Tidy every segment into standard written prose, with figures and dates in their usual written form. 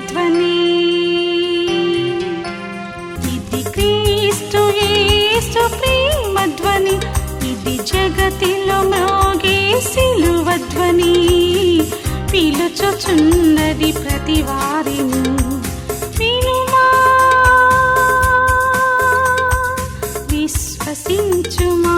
ధ్వని. ఇది క్రీస్తు యేసు ప్రేమ ధ్వని, ఇది జగతిలో మ్రోగే సిలువ ధ్వని. పిలుచుచున్నది ప్రతి వారిని, వినుమా విశ్వసించుమా.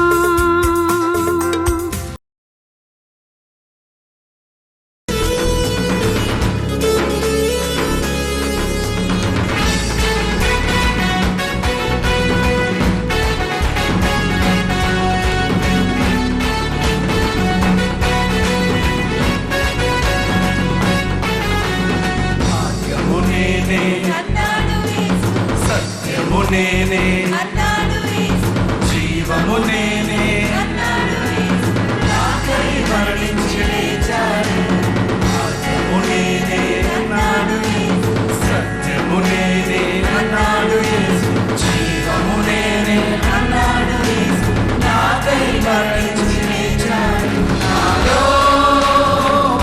సత్యము నేనే, జీవము నేనే, నాకై మరణించి లేచాడు. మార్గము నేనే అన్నాడు, సత్యము నేనే అన్నాడు యేసు, జీవము నేనే అన్నాడు యేసు, నాకై మరణించి లేచాడు. నాలో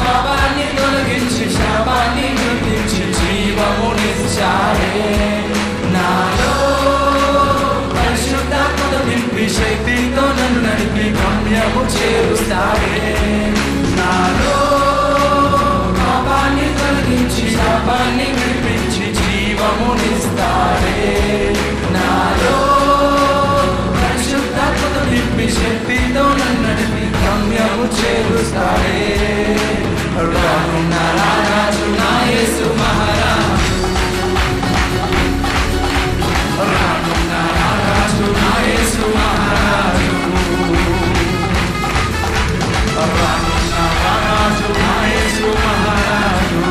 పాపాన్ని తొలగించి శాపాన్ని గుర్తించి జీవమునిచ్చాడే. నాలో పరిశుద్ధాత్మను నింపి శక్తితో నన్ను నడిపి గమ్యము చేరుస్తాడే. నాలో పాపాన్ని తొలగించి శాపాన్ని విడిపించి జీవమునిస్తాడే. నాలో పరిశుద్ధాత్మను నింపి శక్తితో నన్ను నడిపి గమ్యము చేరుస్తాడే. రానున్న రాజు నా యేసు మహారాజు, రానున్న రాజు నా యేసు మహారాజు, రానున్న రాజు నా యేసు మహారాజు.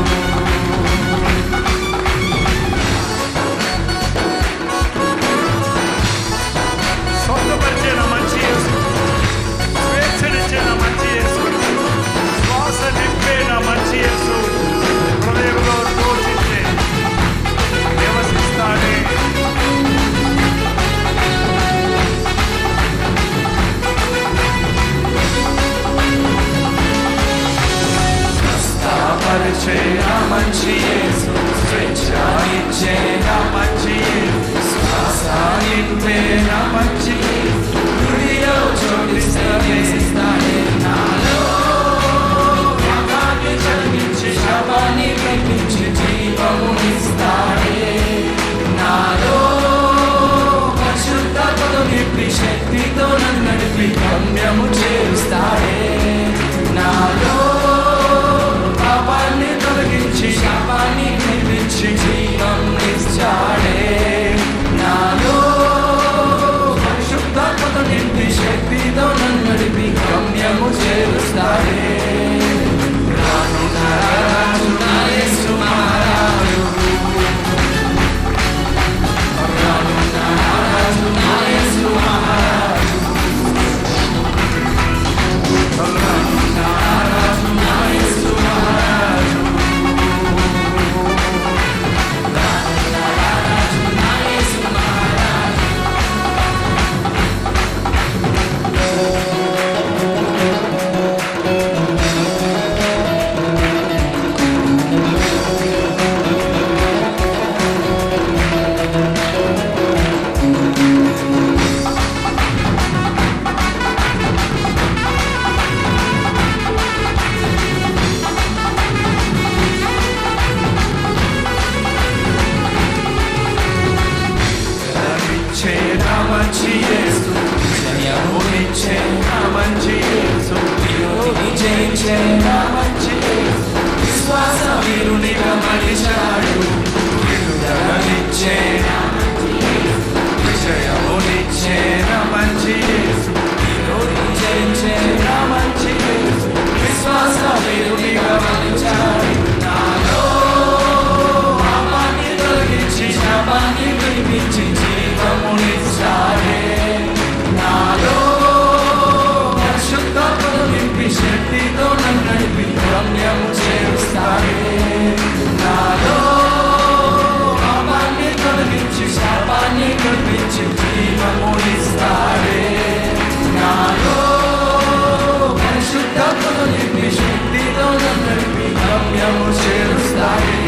స్వస్థపరిచే నా మంచి యేసు, స్వేచ్ఛనిచ్చే నా మంచి యేసు, శ్వాస నింపే నా మంచి యేసు, హృదయంలో దోచించే నివసిస్తాడే. స్వస్థపరిచే నా మంచి యేసు, స్వేచ్ఛనిచ్చే నా మంచి యేసు, శ్వాస నింపే నా మంచి యేసు, హృదయంలో చోటిస్తాడే. నాలో పాపాన్ని చదివించి శాపాన్ని విడిపించి జీవమునిస్తాడే. నాలో పరిశుద్ధాత్మను నింపి శక్తితో నన్ను నడిపి గమ్యము చేరుస్తాడే. నాలో పాపాన్ని తొలగించి శాపాన్ని విడిపించి జీవమునిస్తాడే. నాలో పరిశుద్ధాత్మను నింపి శక్తితో నన్ను నడిపి గమ్యము చేరుస్తాడే. రానున్న రాజు నా యేసు మహారాజు, రానున్న రాజు నా యేసు మహారాజు, రానున్న రాజు నా యేసు మహారాజు, రానున్న రాజు నా యేసు మహారాజు. ఇచ్చే నా మంచి యేసు, జయమునిచ్చే నా మంచి యేసు, విరోధిని జయించే నా మంచి యేసు, విశ్వాస వీరునిగా మలిచాడు. విడుదలనిచ్చే నా మంచి యేసు, విజయమునిచ్చే నా మంచి యేసు, విరోధిని జయించే నా మంచి యేసు, విశ్వాస వీరునిగా మలిచాడు. నాలో పాపాన్ని తొలగించి శాపాన్ని విడిపించి జీవమునిస్తాడే. నాలో పరిశుద్ధాత్మను నింపి శక్తితో నన్ను నడిపి గమ్యము చేరుస్తాడే. నాలో పాపాన్ని తొలగించి శాపాన్ని విడిపించి జీవమునిస్తాడే. నాలో పరిశుద్ధాత్మను నింపి శక్తితో నన్ను నడిపి గమ్యము చేరుస్తాడే.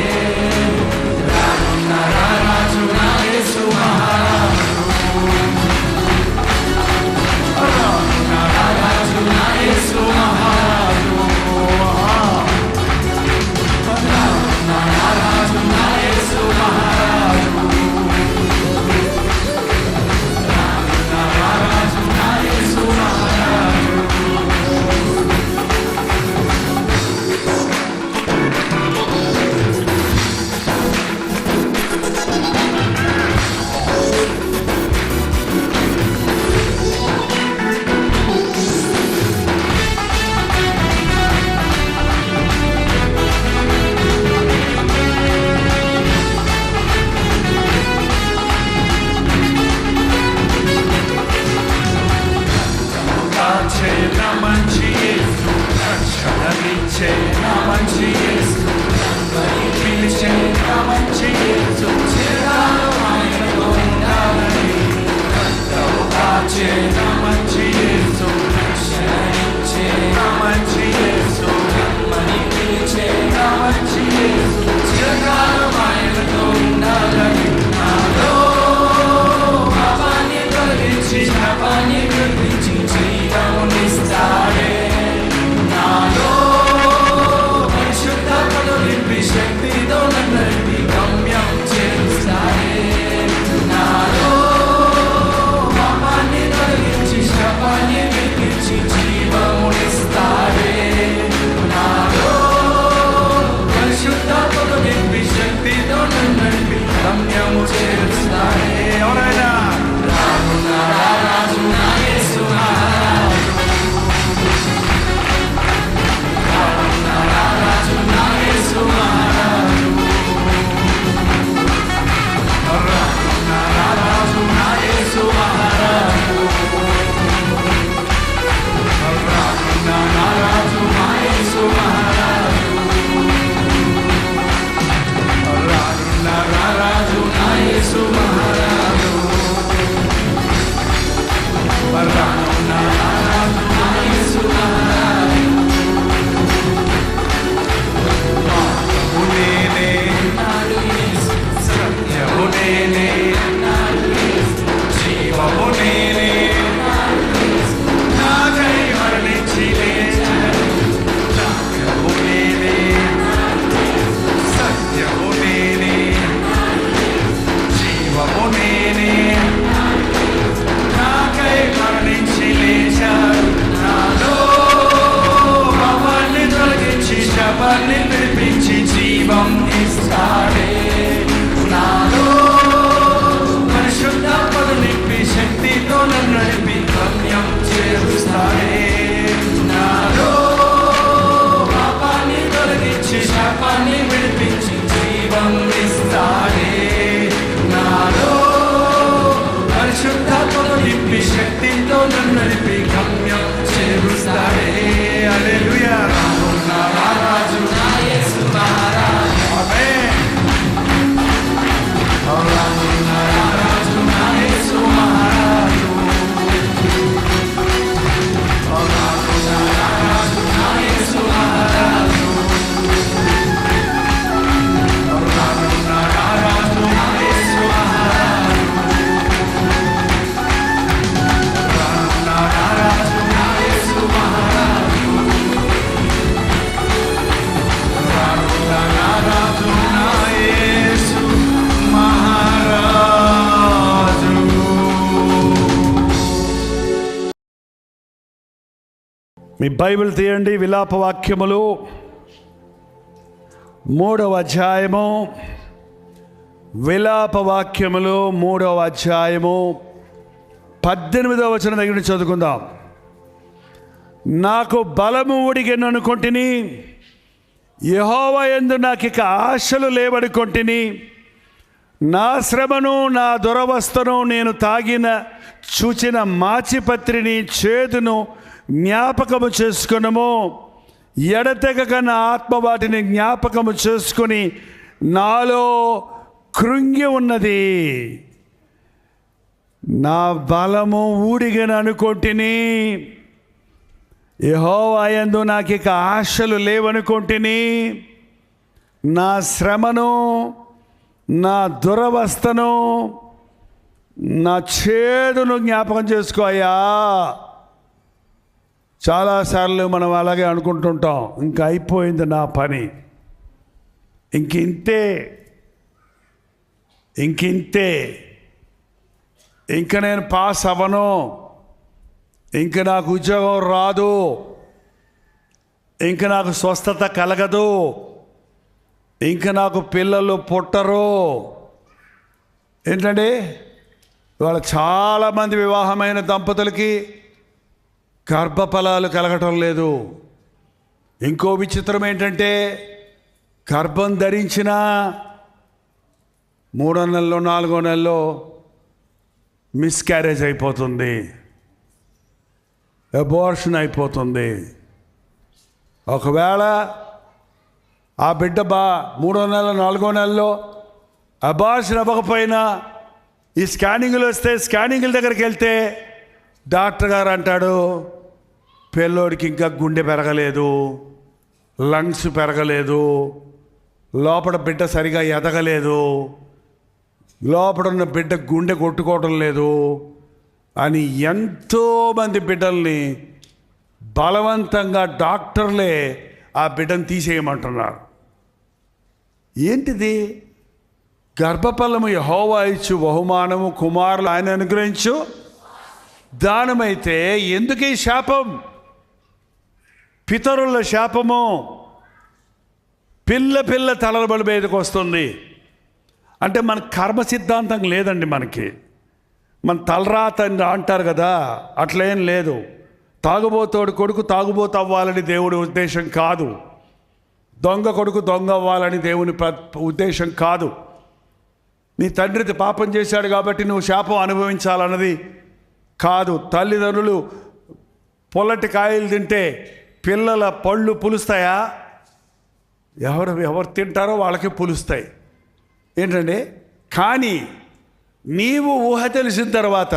పిలిచే నా మంచి యేసు రమ్మని పిలిచే నా మంచి యేసు చిరకాలం ఆయనతో ఉండాలని రక్తము కాచే నా మంచి యేసు రక్షణ ఇచ్చే నా మంచి యేసు రమ్మని పిలిచే నా మంచి యేసు చిరకాలం ఆయనతో ఉండాలని నాలో పాపాన్ని తొలగించి శాపాన్ని విడిపించి జీవమునిస్తాడే నాలో పరిశుద్ధాత్మను నింపి శక్తితో నన్ను గమ్యం చేస్తాడే నాలో పాపాన్ని తొలగించి శాపాన్ని విడిపించి జీవమునిస్తాడే నాలో పరిశుద్ధాత్మను నింపి శక్తితో నన్ను గమ్యము చేస్తాడే ఎవరైనా రాజు నా యేసు రాజు నా యేసు రాజు నా యేసు రాజు నా యేసు రాజు నా యేసు విడిపించి జీవం ఇస్తాడే నాలో పరిశుద్ధాత్మను నింపి శక్తితో నన్ను నడిపి గమ్యం చేస్తాడే నాలో పాపాన్ని తొలగించి శాపాన్ని విడిపించి జీవం ఇస్తాడే నాలో పరిశుద్ధాత్మను నింపి శక్తితో నన్ను నడిపి గమ్యం చేస్తాడే హల్లెలూయా రాజు నా యేసు మహారాజు ఆమేన్ రాజు నా యేసు మహారాజు రాజు నా యేసు మహారాజు రాజు నా యేసు మహారాజు రాజు నా యేసు మహారాజు రాజు నా యేసు మహారాజు. మీ బైబిల్ తీయండి, విలాప వాక్యములు 3వ అధ్యాయము. విలాప వాక్యములు 3వ అధ్యాయము 18వ వచనం దగ్గర నుంచి చదువుకుందాం. నాకు బలము ఊడిగెననుకొంటిని, యెహోవా యందు నాకిక ఆశలు లేవనుకొంటిని. నా శ్రమను నా దురవస్థను నేను తాగిన చూచిన మాచిపత్రిని చేదును జ్ఞాపకము చేసుకునము. ఎడతెగక నా ఆత్మ వాటిని జ్ఞాపకము చేసుకొని నాలో కృంగి ఉన్నది. నా బలము ఊడిగను అనుకొంటిని, యెహోవా యందు నాకిక ఆశలు లేవనుకొంటిని. నా శ్రమను నా దురవస్థను నా చేదును జ్ఞాపకం చేసుకోయా. చాలాసార్లు మనం అలాగే అనుకుంటుంటాం, ఇంకా అయిపోయింది నా పని, ఇంకింతే ఇంక నేను పాస్ అవ్వను, ఇంక నాకు ఉద్యోగం రాదు, ఇంక నాకు స్వస్థత కలగదు, ఇంక నాకు పిల్లలు పుట్టరు. ఏంటండి, ఇవాళ చాలామంది వివాహమైన దంపతులకి గర్భఫలాలు కలగటం లేదు. ఇంకో విచిత్రం ఏంటంటే, గర్భం ధరించిన 3వ నెలలో 4వ నెలలో మిస్క్యారేజ్ అయిపోతుంది, అబార్షన్ అయిపోతుంది. ఒకవేళ ఆ బిడ్డ 3వ నెల 4వ నెలలో అబార్షన్ అవ్వకపోయినా ఈ స్కానింగ్లు వస్తే స్కానింగ్ల దగ్గరికి వెళ్తే డాక్టర్ గారు అంటాడు, పిల్లోడికి ఇంకా గుండె పెరగలేదు, లంగ్స్ పెరగలేదు, లోపల బిడ్డ సరిగా ఎదగలేదు, లోపల ఉన్న బిడ్డ గుండె కొట్టుకోవటం లేదు అని ఎంతోమంది బిడ్డల్ని బలవంతంగా డాక్టర్లే ఆ బిడ్డను తీసేయమంటున్నారు. ఏంటిది? గర్భఫలము యెహోవా ఇచ్చు బహుమానము, కుమారులు ఆయన అనుగ్రహించు దానమైతే ఎందుకు ఈ శాపం? పితరుల శాపము పిల్ల తలల బలి మీదకి వస్తుంది. అంటే మన కర్మ సిద్ధాంతం లేదండి. మన తలరాత అని అంటారు కదా, అట్లేం లేదు. తాగుబోతోడు కొడుకు తాగుబోతు అవ్వాలని దేవుడి ఉద్దేశం కాదు. దొంగ కొడుకు దొంగ అవ్వాలని దేవుని ఉద్దేశం కాదు. నీ తండ్రి పాపం చేశాడు కాబట్టి నువ్వు శాపం అనుభవించాలన్నది కాదు. తల్లిదండ్రులు పొల్లటి కాయలు తింటే పిల్లల పళ్ళు పులుస్తాయా? ఎవరు తింటారో వాళ్ళకి పులుస్తాయి. ఏంటండి? కానీ నీవు ఊహ తెలిసిన తర్వాత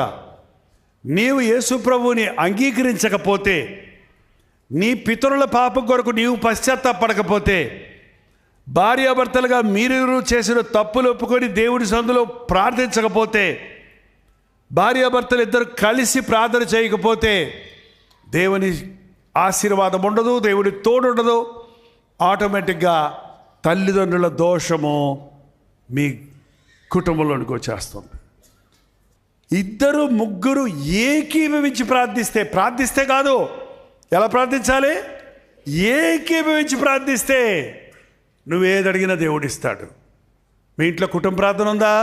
నీవు యేసు ప్రభువుని అంగీకరించకపోతే, నీ పితరుల పాపం కొరకు నీవు పశ్చాత్తాపడకపోతే, భార్యాభర్తలుగా మీరు చేసిన తప్పులు ఒప్పుకొని దేవుడి సందులో ప్రార్థించకపోతే, భార్యాభర్తలు ఇద్దరు కలిసి ప్రార్థన చేయకపోతే దేవుని ఆశీర్వాదం ఉండదు, దేవుడి తోడు ఉండదు. ఆటోమేటిక్గా తల్లిదండ్రుల దోషము మీ కుటుంబంలోనికి వచ్చేస్తుంది. ఇద్దరు ముగ్గురు ఏకీభవించి ప్రార్థిస్తే కాదు. ఎలా ప్రార్థించాలి? ఏకీభవించి ప్రార్థిస్తే నువ్వేది అడిగినా దేవుడిస్తాడు. మీ ఇంట్లో కుటుంబ ప్రార్థన ఉందా?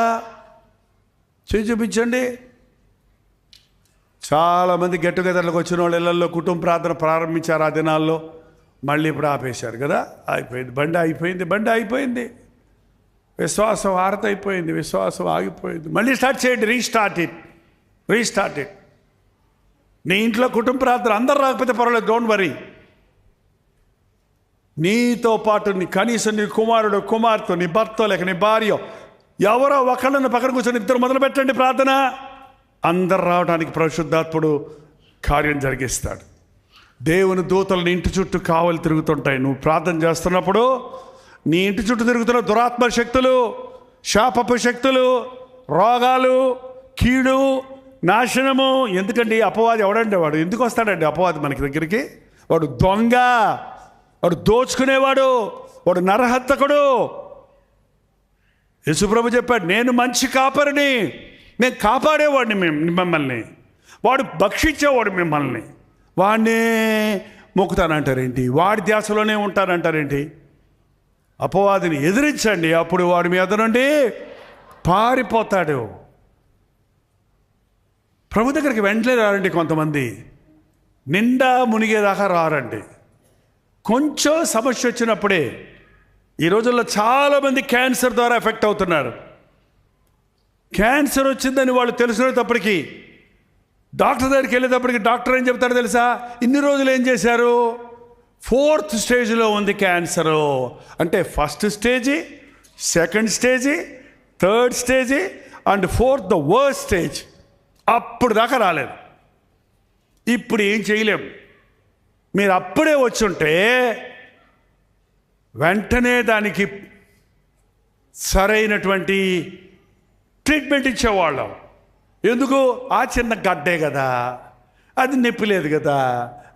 చూపించండి. చాలామంది గెట్ టుగెదర్లకు వచ్చిన వాళ్ళ ఇళ్లలో కుటుంబ ప్రార్థన ప్రారంభించారు ఆ దినాల్లో. మళ్ళీ ఇప్పుడు ఆపేశారు కదా. అయిపోయింది. బండి అయిపోయింది. విశ్వాసం ఆరతైపోయింది. విశ్వాసం ఆగిపోయింది. మళ్ళీ స్టార్ట్ చేయండి. Restart it. నీ ఇంట్లో కుటుంబ ప్రార్థన అందరు రాకపోతే పర్వాలేదు, డోంట్ వరీ. నీతో పాటు కనీసం నీ కుమారుడు, కుమార్తె, నీ భర్త లేక నీ భార్య, ఎవరో ఒకళ్ళని పక్కన కూర్చొని ఇద్దరు మొదలు పెట్టండి ప్రార్థన. అందరు రావడానికి పరిశుద్ధాత్ముడు కార్యం జరిగిస్తాడు. దేవుని దూతలు నీ ఇంటి చుట్టూ కావలి తిరుగుతుంటాయి. నువ్వు ప్రార్థన చేస్తున్నప్పుడు నీ ఇంటి చుట్టూ తిరుగుతున్న దురాత్మ శక్తులు, శాపపు శక్తులు, రోగాలు, కీడు, నాశనము. ఎందుకండి? అపవాది ఎవడండి? వాడు ఎందుకు వస్తాడండి అపవాది మనకి దగ్గరికి? వాడు దొంగ, వాడు దోచుకునేవాడు, వాడు నరహంతకుడు. యేసుప్రభు చెప్పాడు, నేను మంచి కాపరిని, నేను కాపాడేవాడిని మిమ్మల్ని. వాడు భక్షించేవాడు మిమ్మల్ని. వాడినే మొక్కుతానంటారేంటి? వాడి ధ్యాసలోనే ఉంటానంటారేంటి? అపవాదిని ఎదిరించండి, అప్పుడు వాడి మీద నుండి పారిపోతాడు. ప్రభు దగ్గరికి వెంటనే రారండి. కొంతమంది నిండా మునిగేదాకా రారండి. కొంచెం సమస్య వచ్చినప్పుడే. ఈ రోజుల్లో చాలామంది క్యాన్సర్ ద్వారా ఎఫెక్ట్ అవుతున్నారు. క్యాన్సర్ వచ్చిందని వాళ్ళు తెలుసుకునేటప్పటికీ, డాక్టర్ దగ్గరికి వెళ్ళేటప్పటికి డాక్టర్ ఏం చెప్తాడో తెలుసా? ఇన్ని రోజులు ఏం చేశారు? 4th స్టేజ్లో ఉంది క్యాన్సరు. అంటే 1st stage, 2nd stage, 3rd stage and 4th the worst stage. అప్పుడు దాకా రాలేదు. ఇప్పుడు ఏం చేయలేం. మీరు అప్పుడే వచ్చుంటే వెంటనే దానికి సరైనటువంటి ట్రీట్మెంట్ ఇచ్చేవాళ్ళం. ఎందుకు? ఆ చిన్న గడ్డే కదా, అది నొప్పి లేదు కదా,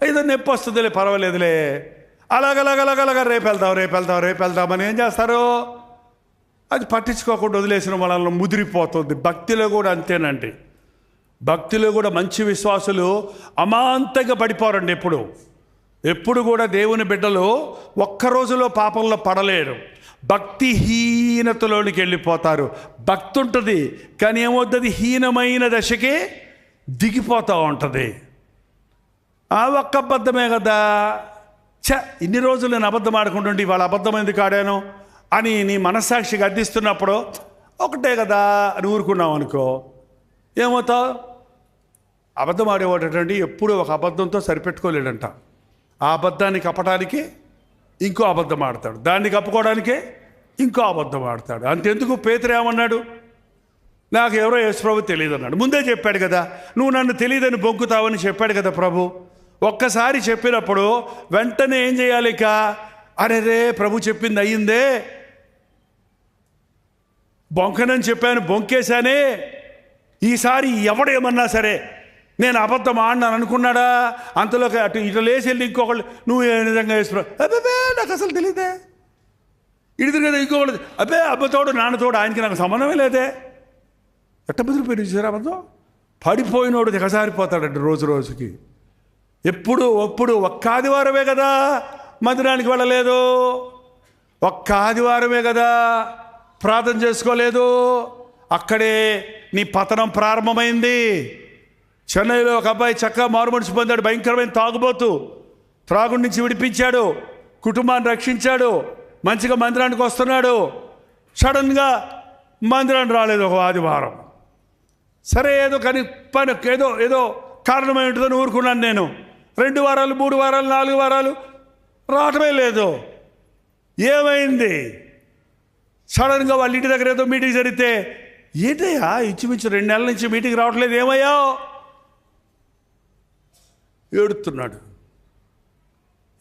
ఏదో నొప్పి వస్తుందిలే, పర్వాలేదులే, అలాగలాగలాగలాగా రేపు వెళ్దామని ఏం చేస్తారు? అది పట్టించుకోకుండా వదిలేసిన వాళ్ళలో ముదిరిపోతుంది. భక్తిలో కూడా అంతేనండి. భక్తిలో కూడా మంచి విశ్వాసులు అమాంతంగా పడిపోరండి. ఎప్పుడు కూడా దేవుని బిడ్డలు ఒక్క రోజులో పాపంలో పడలేరు. భక్తిహీనతలోనికి వెళ్ళిపోతారు. భక్తి ఉంటుంది కానీ ఏమవుతుంది? హీనమైన దశకి దిగిపోతూ ఉంటుంది. ఆ ఒక్క అబద్ధమే కదా, ఇన్ని రోజులు నేను అబద్ధం ఆడుకుంటుంటే ఇవాళ అబద్ధం ఎందుకు ఆడాను అని నీ మనస్సాక్షికి అర్థిస్తున్నప్పుడు ఒకటే కదా అని ఊరుకున్నావు అనుకో, ఏమవుతావు? అబద్ధం ఆడేవాడటండి ఎప్పుడూ ఒక అబద్ధంతో సరిపెట్టుకోలేడంట. ఆ అబద్ధాన్ని కప్పటానికి ఇంకో అబద్ధం ఆడతాడు, దాన్ని కప్పుకోవడానికే ఇంకో అబద్ధం ఆడతాడు. అంతెందుకు పేతురు ఏమన్నాడు? నాకు ఎవరో యేసు ప్రభు తెలియదు అన్నాడు. ముందే చెప్పాడు కదా, నువ్వు నన్ను తెలియదని బొంకుతావని చెప్పాడు కదా ప్రభు. ఒక్కసారి చెప్పినప్పుడు వెంటనే ఏం చేయాలి? ఇక అరే ప్రభు చెప్పింది అయ్యిందే, బొంకనని చెప్పాను, బొంకేశానే, ఈసారి ఎవడేమన్నా సరే నేను అబద్ధం ఆడినాను అనుకున్నాడా? అంతలోకి అటు ఇటు లేచి వెళ్ళి ఇంకొకళ్ళు, నువ్వు ఏ నిజంగా వేసుకున్నావు? అబ్బే నాకు అసలు తెలియదే. ఇడిది కదా ఇంకొకళ్ళు, అబ్బే అబ్బతోడు నాన్నతోడు ఆయనకి నాకు సంబంధమే లేదే. ఎట్ట బదిలిపోయి చూసారా అబద్ధం? పడిపోయినోడు దిగజారిపోతాడండి రోజు రోజుకి. ఎప్పుడు ఒక్క ఆదివారమే కదా మందిరానికి వెళ్ళలేదు, ఒక్క ఆదివారమే కదా ప్రార్థన చేసుకోలేదు, అక్కడే నీ పతనం ప్రారంభమైంది. చెన్నైలో ఒక అబ్బాయి చక్కగా మారుమనిషి పొందాడు, భయంకరమైన తాగుబోతు, త్రాగుడి నుంచి విడిపించాడు, కుటుంబాన్ని రక్షించాడు, మంచిగా మందిరానికి వస్తున్నాడు. సడన్గా మందిరానికి రాలేదు ఒక ఆదివారం. సరే ఏదో కానీ పని ఏదో కారణమై ఉంటుందని ఊరుకున్నాను నేను. 2 వారాలు 3 వారాలు 4 వారాలు రావటమే లేదు. ఏమైంది? సడన్గా వాళ్ళ ఇంటి దగ్గర ఏదో మీటింగ్ జరిగితే, ఏంటయ్యా ఇంచుమించు 2 నెలల నుంచి మీటింగ్ రావట్లేదు, ఏమయ్యా? ఏడుతున్నాడు.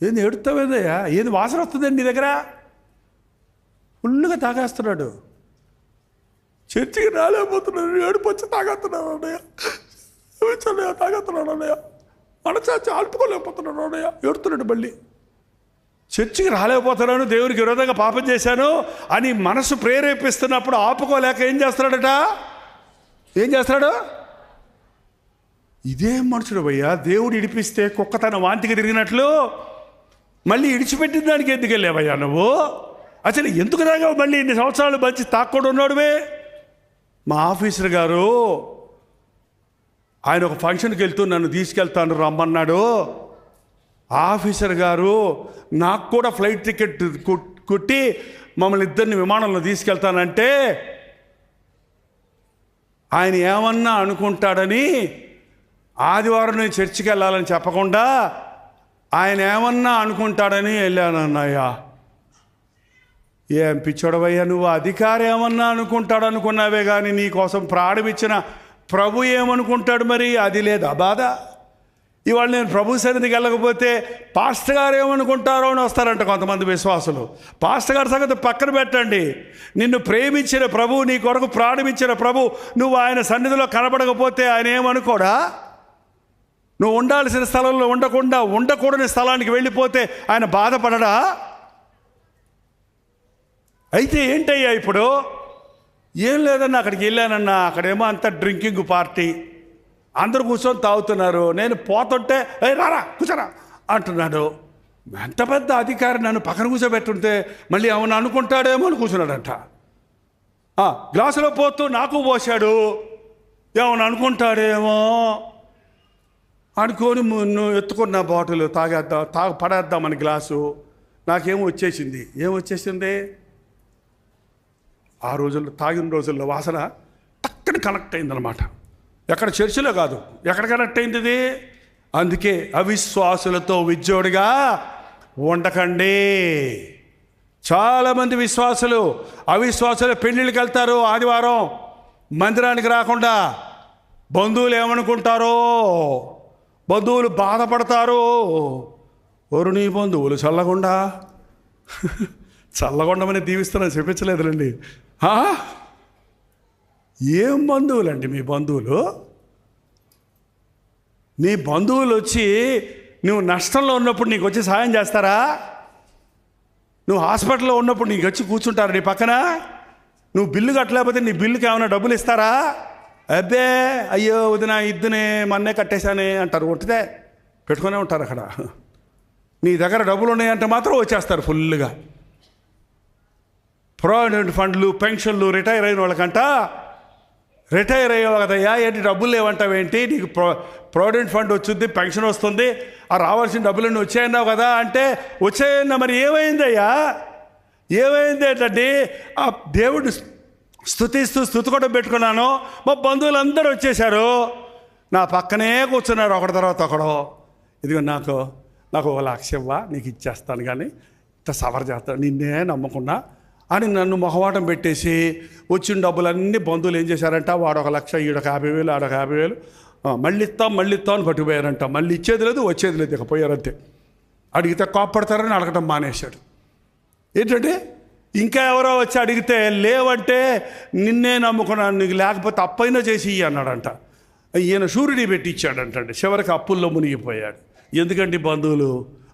ఏంది ఏడుతావేదయ్యా? ఏంది వాసన వస్తుందండి నీ దగ్గర? ఫుల్గా తాగేస్తున్నాడు. చర్చికి రాలేకపోతున్నాడు, ఏడుపు వచ్చి తాగేస్తున్నాడు అన్నయ్య, తాగేస్తున్నాడు అన్నయ్య, మనచాచి ఆడుకోలేకపోతున్నాడు అన్నయ్య, ఏడుతున్నాడు. మళ్ళీ చర్చికి రాలేకపోతున్నాను, దేవునికి విరోధంగా పాపం చేశాను అని మనసు ప్రేరేపిస్తున్నప్పుడు ఆపుకోలేక ఏం చేస్తున్నాడట? ఏం చేస్తున్నాడు? ఇదేం మనుషుడు భయ్యా, దేవుడు ఇడిపిస్తే కుక్క తన వాంతికి తిరిగినట్లు మళ్ళీ ఇడిచిపెట్టిన దానికి ఎందుకు వెళ్ళావయ్యా నువ్వు? అసలు ఎందుకు తాగావు? మళ్ళీ ఇన్ని సంవత్సరాలు మంచి తాక్కుండా ఉన్నాడువే. మా ఆఫీసర్ గారు ఆయన ఒక ఫంక్షన్కి వెళ్తూ నన్ను తీసుకెళ్తాను రమ్మన్నాడు. ఆఫీసర్ గారు నాకు కూడా ఫ్లైట్ టికెట్ కుట్టి మమ్మల్ని ఇద్దరిని విమానంలో తీసుకెళ్తానంటే ఆయన ఏమన్నా అనుకుంటాడని ఆదివారం నేను చర్చికి వెళ్ళాలని చెప్పకుండా ఆయన ఏమన్నా అనుకుంటాడని వెళ్ళానన్నయ్యా. ఏం పిచ్చోడవయ్యా నువ్వు, అధికారి ఏమన్నా అనుకుంటాడు అనుకున్నావే కానీ నీ కోసం ప్రాణం ఇచ్చిన ప్రభు ఏమనుకుంటాడు మరి? అది లేదా బాధ? ఇవాళ నేను ప్రభు సన్నిధికి వెళ్ళకపోతే పాస్టర్ గారు ఏమనుకుంటారో అని వస్తారంట కొంతమంది విశ్వాసులు. పాస్టర్ గారి సంగతి పక్కన పెట్టండి, నిన్ను ప్రేమించిన ప్రభు, నీ కొరకు ప్రాణమిచ్చిన ప్రభు, నువ్వు ఆయన సన్నిధిలో కనబడకపోతే ఆయన ఏమనుకోడా? నువ్వు ఉండాల్సిన స్థలంలో ఉండకూడని స్థలానికి వెళ్ళిపోతే ఆయన బాధపడడా? అయితే ఏంటయ్యా ఇప్పుడు? ఏం లేదన్నా, అక్కడికి వెళ్ళానన్నా, అక్కడేమో అంతా డ్రింకింగ్ పార్టీ, అందరూ కూర్చొని తాగుతున్నారు. నేను పోతుంటే రారా కూర్చోరా అంటున్నాడు. ఎంత పెద్ద అధికారి నన్ను పక్కన కూర్చోబెట్టుంటే మళ్ళీ ఏమన్నా అనుకుంటాడేమో అని కూర్చున్నాడంట. గ్లాసులో పోతూ నాకు పోసాడు, ఏమన్నా అనుకుంటాడేమో అనుకొని నువ్వు ఎత్తుకున్న బాటిల్ పడేద్దామని గ్లాసు. నాకేమో వచ్చేసింది. ఏమొచ్చేసింది? ఆ రోజుల్లో తాగిన రోజుల్లో వాసన టక్కని కనెక్ట్ అయిందనమాట. ఎక్కడ చర్చిలో కాదు, ఎక్కడ కనెక్ట్ అయింది? అందుకే అవిశ్వాసులతో విజ్జోడిగా ఉండకండి. చాలామంది అవిశ్వాసులు పెళ్ళిళ్ళకి వెళ్తారు, ఆదివారం మందిరానికి రాకుండా. బంధువులు ఏమనుకుంటారో, బంధువులు బాధపడతారు. ఓరు నీ బంధువులు చల్లగొండమని దీవిస్తున్నాను, చెప్పించలేదులండి. ఏం బంధువులండి మీ బంధువులు? నీ బంధువులు వచ్చి నువ్వు నష్టంలో ఉన్నప్పుడు నీకు వచ్చి సాయం చేస్తారా? నువ్వు హాస్పిటల్లో ఉన్నప్పుడు నీకు వచ్చి కూర్చుంటారా నీ పక్కన? నువ్వు బిల్లు కట్టలేకపోతే నీ బిల్లుకి ఏమైనా డబ్బులు ఇస్తారా? అబ్బే అయ్యో వదిన ఇద్దునే మొన్నే కట్టేశానే అంటారు. ఒట్టిదే పెట్టుకునే ఉంటారు అక్కడ. నీ దగ్గర డబ్బులు ఉన్నాయంటే మాత్రం వచ్చేస్తారు ఫుల్గా. ప్రావిడెంట్ ఫండ్లు, పెన్షన్లు, రిటైర్ అయిన వాళ్ళకంట, రిటైర్ అయ్యావు కదయ్యా, ఏంటి డబ్బులు లేవంటావేంటి? నీకు ప్రావిడెంట్ ఫండ్ వచ్చింది, పెన్షన్ వస్తుంది, ఆ రావాల్సిన డబ్బులన్నీ వచ్చాయన్నావు కదా అంటే వచ్చాయన్నా. మరి ఏమైందయ్యా? ఏమైంది ఏంటండి? ఆ దేవుడిని స్తుతిస్తూ స్తుతికోవడం పెట్టుకున్నాను, మా బంధువులందరూ వచ్చేసారు, నా పక్కనే కూర్చున్నారు ఒకటి తర్వాత ఒకడు. ఇదిగో నాకు 1 లక్ష ఇవ్వా, నీకు ఇచ్చేస్తాను కానీ సవర్ చేస్తాడు, నిన్నే నమ్మకున్నా అని నన్ను మొహమాటం పెట్టేసి వచ్చిన డబ్బులన్నీ బంధువులు ఏం చేశారంట, వాడు 1,00,000, ఈడొక 50,000, ఆడొక 50,000, మళ్ళీ ఇస్తాం అని పట్టుకుపోయారంట. మళ్ళీ ఇచ్చేది లేదు, వచ్చేది లేదు, ఇక పోయారంతే. అడిగితే కోప్పడతారని అడగటం మానేశాడు. ఏంటంటే ఇంకా ఎవరో వచ్చి అడిగితే లేవంటే నిన్నే నమ్ముకున్నాను, నీకు లేకపోతే అప్పైనా చేసి ఇయ్యి అన్నాడంట. ఈయన సూర్యుడి పెట్టి ఇచ్చాడంటండి. చివరికి అప్పుల్లో మునిగిపోయాడు. ఎందుకంటే బంధువులు,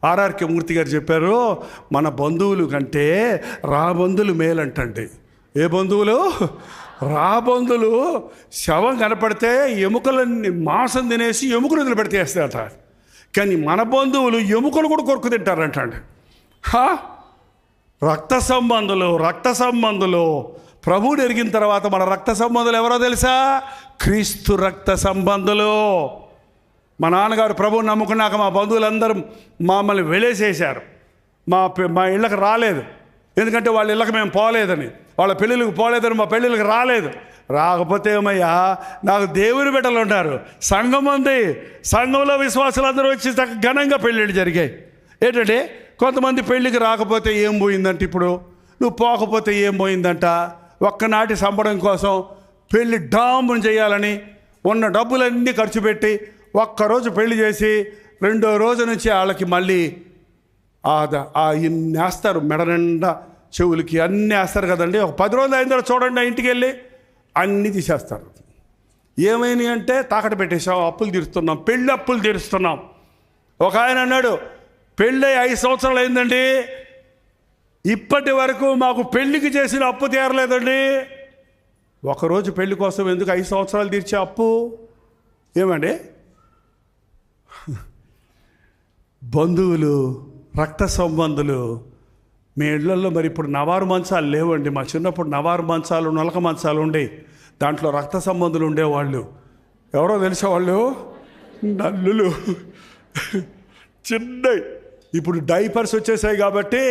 ఆర్ఆర్కే మూర్తి గారు చెప్పారు, మన బంధువులు కంటే రాబంధువులు మేలంటండి. ఏ బంధువులు? రాబంధువులు శవం కనపడితే ఎముకలన్నీ మాంసం తినేసి ఎముకలు వదిలిపెడితేస్తారట. కానీ మన బంధువులు ఎముకలు కూడా కొరుకు తింటారంటండి. రక్త సంబంధులు ప్రభువుని ఎరిగిన తర్వాత మన రక్త సంబంధులు ఎవరో తెలుసా? క్రీస్తు రక్త సంబంధులు. మా నాన్నగారు ప్రభువుని నమ్ముకున్నాక మా బంధువులందరూ మమ్మల్ని వెలేసేశారు. మా ఇళ్ళకి రాలేదు, ఎందుకంటే వాళ్ళ ఇళ్ళకి మేము పోలేదని, వాళ్ళ పెళ్ళిళ్ళకి పోలేదని మా పెళ్ళిళ్ళకి రాలేదు. రాకపోతే ఏమయ్యా, నాకు దేవుని బిడ్డలు ఉన్నారు, సంఘం ఉంది, సంఘంలో విశ్వాసులందరూ వచ్చి ఘనంగా పెళ్ళిళ్ళు జరిగాయి. ఏంటంటే కొంతమంది పెళ్ళికి రాకపోతే ఏం పోయిందంట, ఇప్పుడు నువ్వు పోకపోతే ఏం పోయిందంట, ఒక్కనాటి సంబడం కోసం పెళ్ళి డాంబుని చేయాలని ఉన్న డబ్బులన్నీ ఖర్చు పెట్టి ఒక్కరోజు పెళ్లి చేసి రెండో రోజు నుంచి వాళ్ళకి మళ్ళీ ఇన్ని వేస్తారు, మెడ నిండా చెవులకి అన్నీ వేస్తారు కదండి. ఒక 10 రోజులు అయిన తర్వాత చూడండి, ఇంటికి వెళ్ళి అన్నీ తీసేస్తారు. ఏమైనాయి అంటే తాకట్టు పెట్టేసాం, అప్పులు తీరుస్తున్నాం, పెళ్ళి అప్పులు తీరుస్తున్నాం. ఒక ఆయన అన్నాడు, పెళ్ళి 5 సంవత్సరాలు అయిందండి, ఇప్పటి వరకు మాకు పెళ్ళికి చేసిన అప్పు తీరలేదండి. ఒకరోజు పెళ్లి కోసం ఎందుకు 5 సంవత్సరాలు తీర్చే అప్పు? ఏమండి, బంధువులు, రక్త సంబంధులు మీ ఇళ్లలో మరి ఇప్పుడు నవారు మంచాలు లేవండి. మా చిన్నప్పుడు నవారు మంచాలు, నొలక మంచాలు ఉండేవి, దాంట్లో రక్త సంబంధులు ఉండేవాళ్ళు. ఎవరో తెలిసేవాళ్ళు, నల్లులు చిన్నవి. ఇప్పుడు డైపర్స్ వచ్చేసాయి కాబట్టి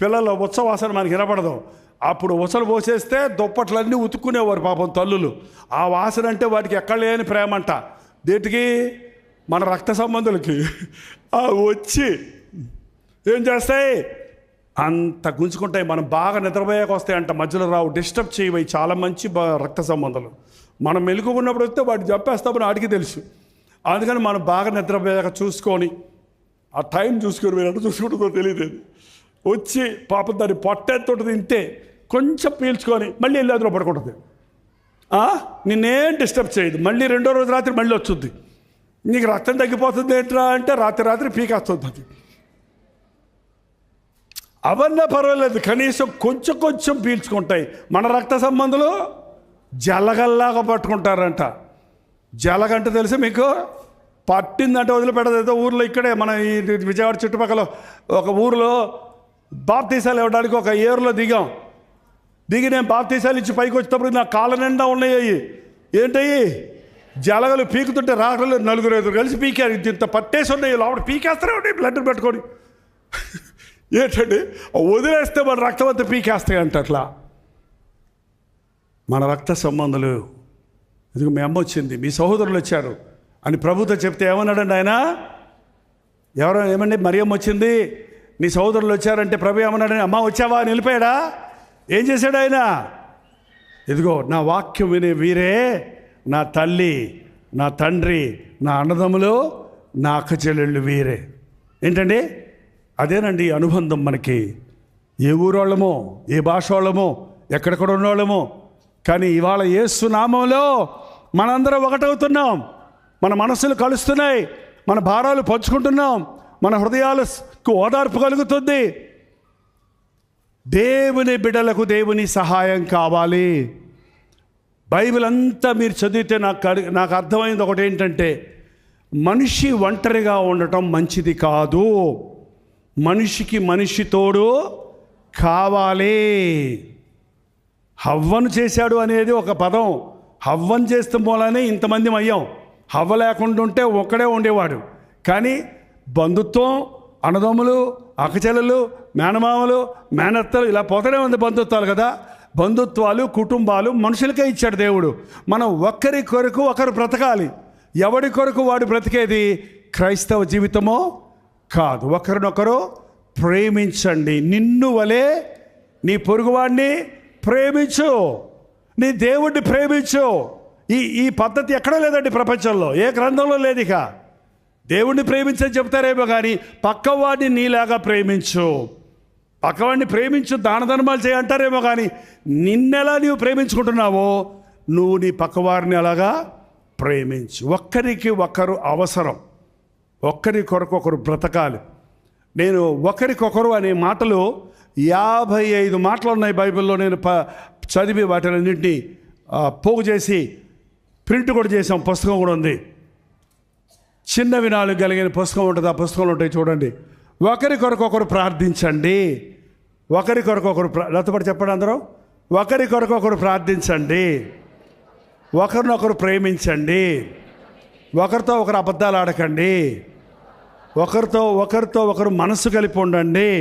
పిల్లల ఉత్సవాసన మనకి వినపడదు. అప్పుడు ఉసలు పోసేస్తే దుప్పట్లన్నీ ఉతుక్కునేవారు పాపం తల్లులు. ఆ వాసన అంటే వాటికి ఎక్కడ లేని ప్రేమంట. దేటికి? మన రక్త సంబంధులకి. వచ్చి ఏం చేస్తాయి, అంత గుంజుకుంటాయి. మనం బాగా నిద్రపోయాక వస్తాయంట, మధ్యలో రావు, డిస్టర్బ్ చేయవై. చాలా మంచి రక్త సంబంధాలు. మనం మెలుగుకున్నప్పుడు వస్తే వాటిని చంపేస్తామని వాడికి తెలుసు. అందుకని మనం బాగా నిద్రపోయాక చూసుకొని, ఆ టైం చూసుకొని, మీరు ఎట్లా చూసుకుంటుందో తెలియదు, వచ్చి పాపం దాన్ని పొట్టెత్తుంటుంది, తింటే కొంచెం పీల్చుకొని మళ్ళీ వెళ్ళి అందులో పడుకుంటుంది. నిన్నేం డిస్టర్బ్ చేయదు. మళ్ళీ రెండో రోజు రాత్రి మళ్ళీ వచ్చుద్ది. నీకు రక్తం తగ్గిపోతుంది ఏంట్రా అంటే రాత్రి పీకేస్తుంది అది. అవన్నీ పర్వాలేదు, కనీసం కొంచెం పీల్చుకుంటాయి. మన రక్త సంబంధులు జలగల్లాగా పట్టుకుంటారంట. జలగంటే తెలిసి మీకు, పట్టిందంటే వదిలిపెట్టదు. ఊర్లో ఇక్కడే మన ఈ విజయవాడ చుట్టుపక్కల ఒక ఊరిలో బాప్తీసాలు ఇవ్వడానికి ఒక ఏరులో దిగి నేను బాప్తీసాలు ఇచ్చి పైకి వచ్చేటప్పుడు నా కాళ్ళ నిండా ఉన్నాయి. ఏంటయ్యి? జలగలు పీకుతుంటే రాకలు 4-5 కలిసి పీకారు. ఇంత పట్టేసి ఉన్నాయి, లోపల పీకేస్తూనే ఉన్నాయి బ్లడ్ పెట్టుకొని. ఏంటండి, వదిలేస్తే మన రక్తం అంతా పీకేస్తాయి అంట. అట్లా మన రక్త సంబంధాలు. ఇదిగో మీ అమ్మ వచ్చింది, మీ సహోదరులు వచ్చారు అని ప్రభుతో చెప్తే ఏమన్నాడండి ఆయన? ఏమండి, మరియమ్మ వచ్చింది, నీ సహోదరులు వచ్చారంటే ప్రభు ఏమన్నాడని, అమ్మ వచ్చావా అని వెళ్ళిపోయాడా? ఏం చేశాడు ఆయన? ఇదిగో నా వాక్యం వినే వీరే నా తల్లి, నా తండ్రి, నా అన్నదమ్ములు, నా అక్క చెల్లెళ్ళు వీరే. ఏంటండి, అదేనండి అనుబంధం మనకి. ఏ ఊరోళ్ళమో, ఏ భాష వాళ్ళమో, ఎక్కడెక్కడ ఉన్నోళ్ళమో, కానీ ఇవాళ యేసు నామంలో మనందరం ఒకటవుతున్నాం. మన మనసులు కలుస్తున్నాయి, మన భారాలు పంచుకుంటున్నాం, మన హృదయాలకు ఓదార్పు కలుగుతుంది. దేవుని బిడ్డలకు దేవుని సహాయం కావాలి. బైబిల్ అంతా మీరు చదివితే నాకు అర్థమైంది ఒకటి ఏంటంటే, మనిషి ఒంటరిగా ఉండటం మంచిది కాదు. మనిషికి మనిషి తోడు కావాలి. హవ్వను చేశాడు అనేది ఒక పదం. హవ్వను చేస్తే మూలనే ఇంతమంది అయ్యాం. హవ్వ లేకుండా ఉంటే ఒక్కడే ఉండేవాడు. కానీ బంధుత్వం, అన్నదమ్ములు, అక్కచెల్లెలు, మేనమామలు, మేనత్తలు, ఇలా పోతూనే ఉంది బంధుత్వాలు కదా. బంధుత్వాలు, కుటుంబాలు మనుషులకే ఇచ్చాడు దేవుడు. మనం ఒక్కరి కొరకు ఒకరు బ్రతకాలి. ఎవడి కొరకు వాడు బ్రతికేది క్రైస్తవ జీవితమో కాదు. ఒకరినొకరు ప్రేమించండి. నిన్ను వలె నీ పొరుగువాడిని ప్రేమించు, నీ దేవుడిని ప్రేమించు. ఈ పద్ధతి ఎక్కడా లేదండి ప్రపంచంలో, ఏ గ్రంథంలో లేదు. ఇక దేవుణ్ణి ప్రేమించని చెప్తారేమో కానీ పక్కవాడిని నీలాగా ప్రేమించు, పక్కవాడిని ప్రేమించు, దాన ధర్మాలు చేయంటారేమో కానీ నిన్నెలా నీవు ప్రేమించుకుంటున్నావో నువ్వు నీ పక్కవారిని అలాగా ప్రేమించు. ఒక్కరికి ఒకరు అవసరం, ఒక్కరి కొరకు ఒకరు బ్రతకాలి. నేను ఒకరికొకరు అనే మాటలు 55 మాటలు ఉన్నాయి బైబిల్లో. నేను చదివి వాటినన్నింటినీ పోగు చేసి ప్రింట్ కూడా చేసాం, పుస్తకం కూడా ఉంది. చిన్న వినాలు కలిగిన పుస్తకం ఉంటుంది, ఆ పుస్తకంలో ఉంటాయి చూడండి. ఒకరికొరకొకరు ప్రార్థించండి, ఒకరికొరకొకరు రతపడి చెప్పండి అందరూ. ఒకరికొరకొకరు ప్రార్థించండి, ఒకరినొకరు ప్రేమించండి, ఒకరితో ఒకరు అబద్ధాలు ఆడకండి, ఒకరితో ఒకరు మనసు కలిపి ఉండండి,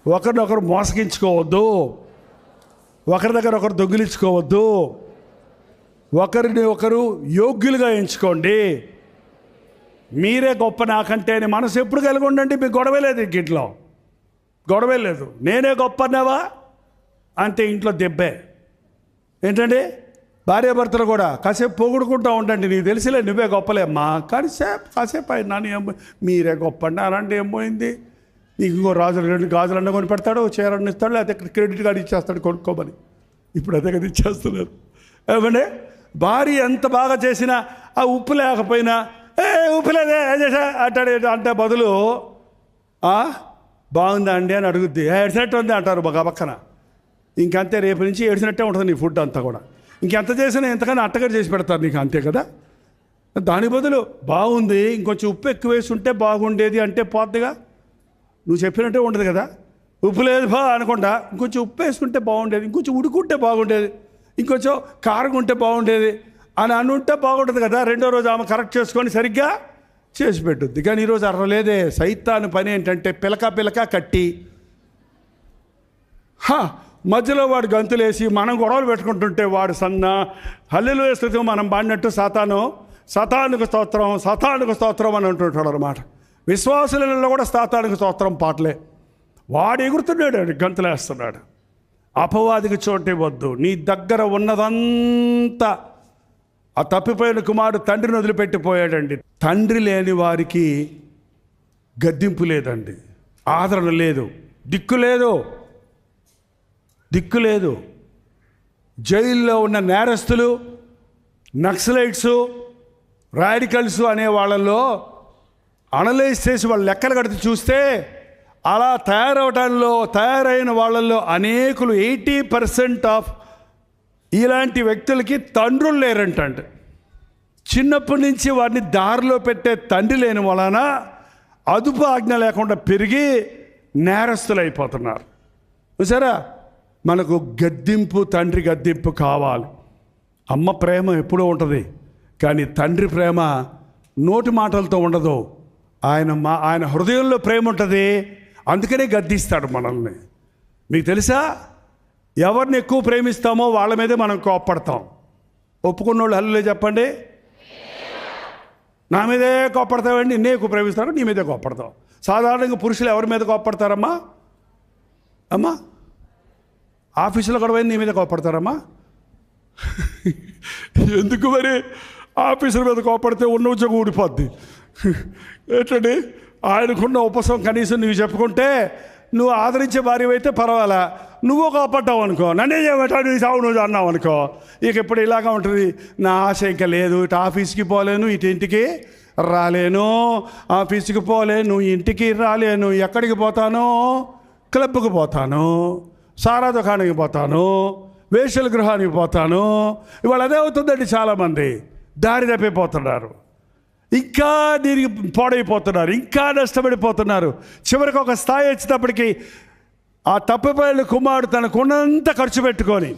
ఒకరినొకరు మోసగించుకోవద్దు, ఒకరి దగ్గర ఒకరు దొంగిలించుకోవద్దు, ఒకరిని ఒకరు యోగ్యులుగా ఎంచుకోండి. మీరే గొప్ప నాకంటే అని మనసు ఎప్పుడు కలిగి ఉండండి. మీకు గొడవే లేదు, ఇంట్లో గొడవే లేదు. నేనే గొప్ప అన్నావా అంతే, ఇంట్లో దెబ్బే. ఏంటండి, భార్యాభర్తలు కూడా కాసేపు పొగుడుకుంటూ ఉండండి. నీకు తెలిసిలే నువ్వే గొప్పలేమ్మా, కానీ కాసేపు అయినా ఏమో మీరే గొప్ప అండి అలాంటి ఏమైంది. నీకు ఇంకో గాజులన్న కొని పెడతాడు, చీరన్న ఇస్తాడు, లేకపోతే క్రెడిట్ కార్డు ఇచ్చేస్తాడు కొనుక్కోమని. ఇప్పుడు అదే కదా ఇచ్చేస్తున్నారు. ఏమంటే భార్య ఎంత బాగా చేసినా ఆ ఉప్పు లేకపోయినా ఉప్పు లేదే చేసా అంటాడు. అంటే బదులు బాగుందా అండి అని అడుగుద్ది, ఏడ్చినట్టు ఉంది అంటారు బాగా పక్కన. ఇంకంతే, రేపు నుంచి ఏడ్చినట్టే ఉంటుంది నీ ఫుడ్ అంతా కూడా. ఇంకెంత చేసినా ఎంతకన్నా అట్టగారు చేసి పెడతారు నీకు, అంతే కదా. దాని బదులు బాగుంది, ఇంకొంచెం ఉప్పు ఎక్కువ వేసి ఉంటే బాగుండేది అంటే పోద్దిగా. నువ్వు చెప్పినట్టే ఉండదు కదా. ఉప్పు లేదు బా అనకుండా ఇంకొంచెం ఉప్పు వేసుకుంటే బాగుండేది, ఇంకొంచెం ఉడుకుంటే బాగుండేది, ఇంకొంచెం కారం ఉంటే బాగుండేది అని అనుంటే బాగుంటుంది కదా. రెండో రోజు ఆమె కరెక్ట్ చేసుకొని సరిగ్గా చేసి పెట్టుద్ది. కానీ ఈరోజు అర్రలేదే. సైతాను పని ఏంటంటే పిలక కట్టి మధ్యలో వాడు గంతులేసి మనం గొడవలు పెట్టుకుంటుంటే వాడు హల్లెలూయా స్తుతి మనం పాడినట్టు సతానుకు స్తోత్రం అని అంటుంటాడు అనమాట. విశ్వాసులలో కూడా సాతానుకు స్తోత్రం పాటలే. వాడు ఎగురుతున్నాడు, గంతులేస్తున్నాడు. అపవాదికి చోటు ఇవ్వద్దు. నీ దగ్గర ఉన్నదంతా ఆ తప్పిపోయిన కుమారుడు తండ్రిని వదిలిపెట్టిపోయాడండి. తండ్రి లేని వారికి గద్దింపు లేదండి, ఆదరణ లేదు, దిక్కు లేదు. జైల్లో ఉన్న నేరస్తులు, నక్సలైట్సు, రాడికల్స్ అనే వాళ్ళల్లో అనలైజ్ చేసి వాళ్ళు లెక్కలు కడితే చూస్తే అలా తయారైన వాళ్ళల్లో అనేకులు 80% ఆఫ్ ఇలాంటి వ్యక్తులకి తండ్రులు లేరంటే. చిన్నప్పటి నుంచి వారిని దారిలో పెట్టే తండ్రి లేని వలన అదుపు ఆజ్ఞ లేకుండా పెరిగి నేరస్తులు అయిపోతున్నారు. చూసారా, మనకు తండ్రి గద్దింపు కావాలి. అమ్మ ప్రేమ ఎప్పుడూ ఉంటుంది, కానీ తండ్రి ప్రేమ నోటి మాటలతో ఉండదు. ఆయన హృదయంలో ప్రేమ ఉంటుంది, అందుకనే గద్దిస్తాడు మనల్ని. మీకు తెలుసా, ఎవరిని ఎక్కువ ప్రేమిస్తామో వాళ్ళ మీదే మనం కోప్పడతాం. ఒప్పుకున్న వాళ్ళు హల్లెలూయా చెప్పండి. నా మీదే కోప్పడతావండి, నిన్నే ఎక్కువ ప్రేమిస్తాను, నీ మీదే కోప్పడతావు. సాధారణంగా పురుషులు ఎవరి మీద కోప్పడతారమ్మా? ఆఫీసులో గొడవ నీ మీద కోప్పడతారమ్మా? ఎందుకు మరి? ఆఫీసుల మీద కోప్పడితే ఉన్న ఉద్యోగం ఊడిపోద్ది. ఏంటండి, ఆయనకున్న ఉపశమనం కనీసం నువ్వు చెప్పుకుంటే నువ్వు ఆదరించే భార్య అయితే పర్వాలా. నువ్వు కోపడ్డావు అనుకో, నన్నే చేయమంటావు, నీ సాగు నువ్వు అన్నావు అనుకో, ఇక ఇప్పుడు ఇలాగా ఉంటుంది. నా ఆశ ఇంకా లేదు, ఇటు ఆఫీస్కి పోలేను, ఇటు ఇంటికి రాలేను, ఆఫీస్కి పోలేను, ఇంటికి రాలేను, ఎక్కడికి పోతాను? క్లబ్కి పోతాను, సారా దుకాణానికి పోతాను, వేశ్యల గృహానికి పోతాను. ఇవాళ అదే అవుతుందండి. చాలామంది దారి తప్పిపోతున్నారు, ఇంకా దీనికి పాడైపోతున్నారు, ఇంకా నష్టపడిపోతున్నారు. చివరికి ఒక స్థాయి వచ్చేటప్పటికి ఆ తప్పిపోయిన కుమారుడు తనకున్నంత ఖర్చు పెట్టుకొని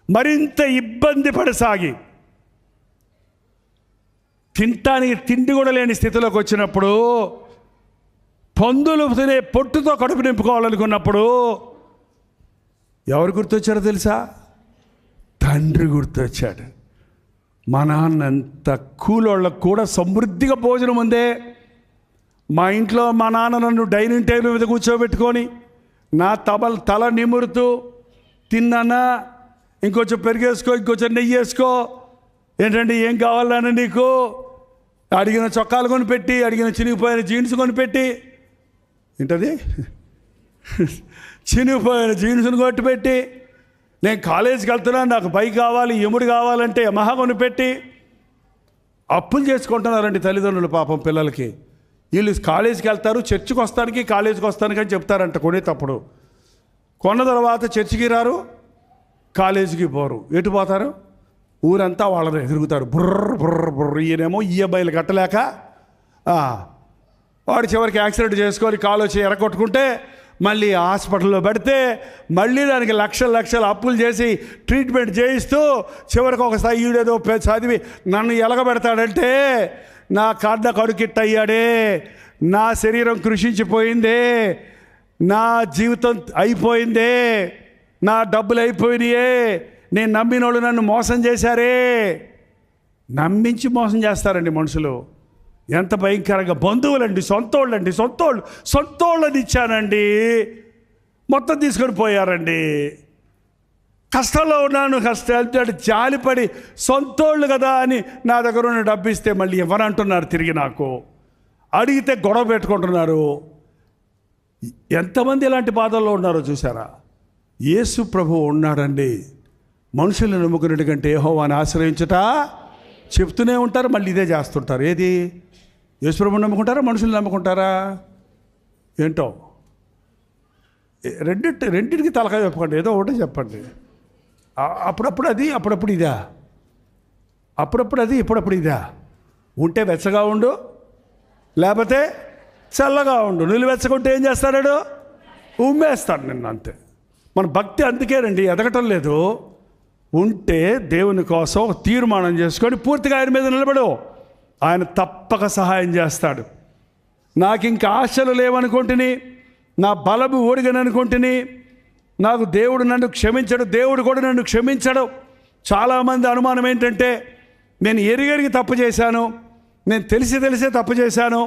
మరింత ఇబ్బంది పడసాగి తినటానికి తిండి కూడా లేని స్థితిలోకి వచ్చినప్పుడు, పందులు తినే పొట్టుతో కడుపు నింపుకోవాలనుకున్నప్పుడు ఎవరు గుర్తొచ్చారో తెలుసా? తండ్రి గుర్తొచ్చాడు. మా నాన్న ఎంత కూలోళ్ళకు కూడా సమృద్ధిగా భోజనం ఉందే, మా ఇంట్లో మా నాన్న నన్ను డైనింగ్ టేబుల్ మీద కూర్చోబెట్టుకొని నా తల నిమురుతూ, తిన్నానా, ఇంకొంచెం పెరిగేసుకో, ఇంకొంచెం నెయ్యి వేసుకో, ఏంటంటే ఏం కావాలన్నా నీకు, అడిగిన చొక్కాలు కొనిపెట్టి, అడిగిన చినిగిపోయిన జీన్స్ కొనిపెట్టి, ఏంటది చినిగిపోయిన జీన్స్ని కొట్టిపెట్టి, నేను కాలేజీకి వెళ్తున్నాను, నాకు బైక్ కావాలి, ఎముడు కావాలంటే యమహా కొనిపెట్టి, అప్పులు చేసుకుంటున్నారండి తల్లిదండ్రులు పాపం పిల్లలకి. వీళ్ళు కాలేజీకి వెళ్తారు, చర్చికి వస్తానికి కాలేజీకి వస్తానికి అని చెప్తారంట కొనేటప్పుడు. కొన్న తర్వాత చర్చికి రారు, కాలేజీకి పోరు. ఎటు పోతారు? ఊరంతా వాళ్ళని తిరుగుతారు, బుర్ర బుర్ర బుర్ర. ఈయనేమో ఈఎంఐలు కట్టలేక వాడు చివరికి యాక్సిడెంట్ చేసుకొని కాలు వచ్చి ఎరగొట్టుకుంటే మళ్ళీ హాస్పిటల్లో పెడితే మళ్ళీ దానికి లక్షలు అప్పులు చేసి ట్రీట్మెంట్ చేయిస్తూ చివరికి ఒకసారి ఈడేదో చదివి నన్ను ఎలగబెడతాడంటే, నా కన్న కడుకిట్ట అయ్యాడే, నా శరీరం కృషించిపోయిందే, నా జీవితం అయిపోయిందే, నా డబ్బులు అయిపోయినాయే, నేను నమ్మిన వాళ్ళు నన్ను మోసం చేశారే. నమ్మించి మోసం చేస్తారండి మనుషులు. ఎంత భయంకరంగా. బంధువులండి, సొంతోళ్ళని ఇచ్చానండి, మొత్తం తీసుకొని పోయారండి. కష్టంలో ఉన్నాను, కష్టాలు జాలిపడి సొంతోళ్ళు కదా అని నా దగ్గర ఉన్న డబ్బు ఇస్తే మళ్ళీ ఎవరంటున్నారు తిరిగి నాకు. అడిగితే గొడవ పెట్టుకుంటున్నారు. ఎంతమంది ఇలాంటి బాధల్లో ఉన్నారో చూసారా? యేసు ప్రభువు ఉన్నాడండి. మనుషులను నమ్ముకున్నట్టు కంటే యెహోవాను ఆశ్రయించుట చెప్తూనే ఉంటారు, మళ్ళీ ఇదే చేస్తుంటారు. ఏది? యేసు ప్రభువుని నమ్ముకుంటారా, మనుషులు నమ్ముకుంటారా? ఏంటో రెండింటికి తలకాయ చెప్పకండి, ఏదో ఒకటే చెప్పండి. అప్పుడప్పుడు అది, అప్పుడప్పుడు ఇదా, అప్పుడప్పుడు అది, ఇప్పుడప్పుడు ఇదా. ఉంటే వెచ్చగా ఉండు, లేకపోతే చల్లగా ఉండు. నీళ్ళు వెచ్చకుంటే ఏం చేస్తాడు? ఉమ్మేస్తాడు నిన్ను, అంతే. మన భక్తి అందుకేనండి ఎదగటం లేదు. ఉంటే దేవుని కోసం తీర్మానం చేసుకొని పూర్తిగా ఆయన మీద నిలబడు, ఆయన తప్పక సహాయం చేస్తాడు. నాకు ఇంకా ఆశలు లేవనుకుంటుని, నా బలము ఓడిగననుకుంటుని, నాకు దేవుడు నన్ను క్షమించడు, దేవుడు కూడా నన్ను క్షమించడు. చాలామంది అనుమానం ఏంటంటే, నేను ఎరిగెరిగి తప్పు చేశాను, నేను తెలిసే తప్పు చేశాను,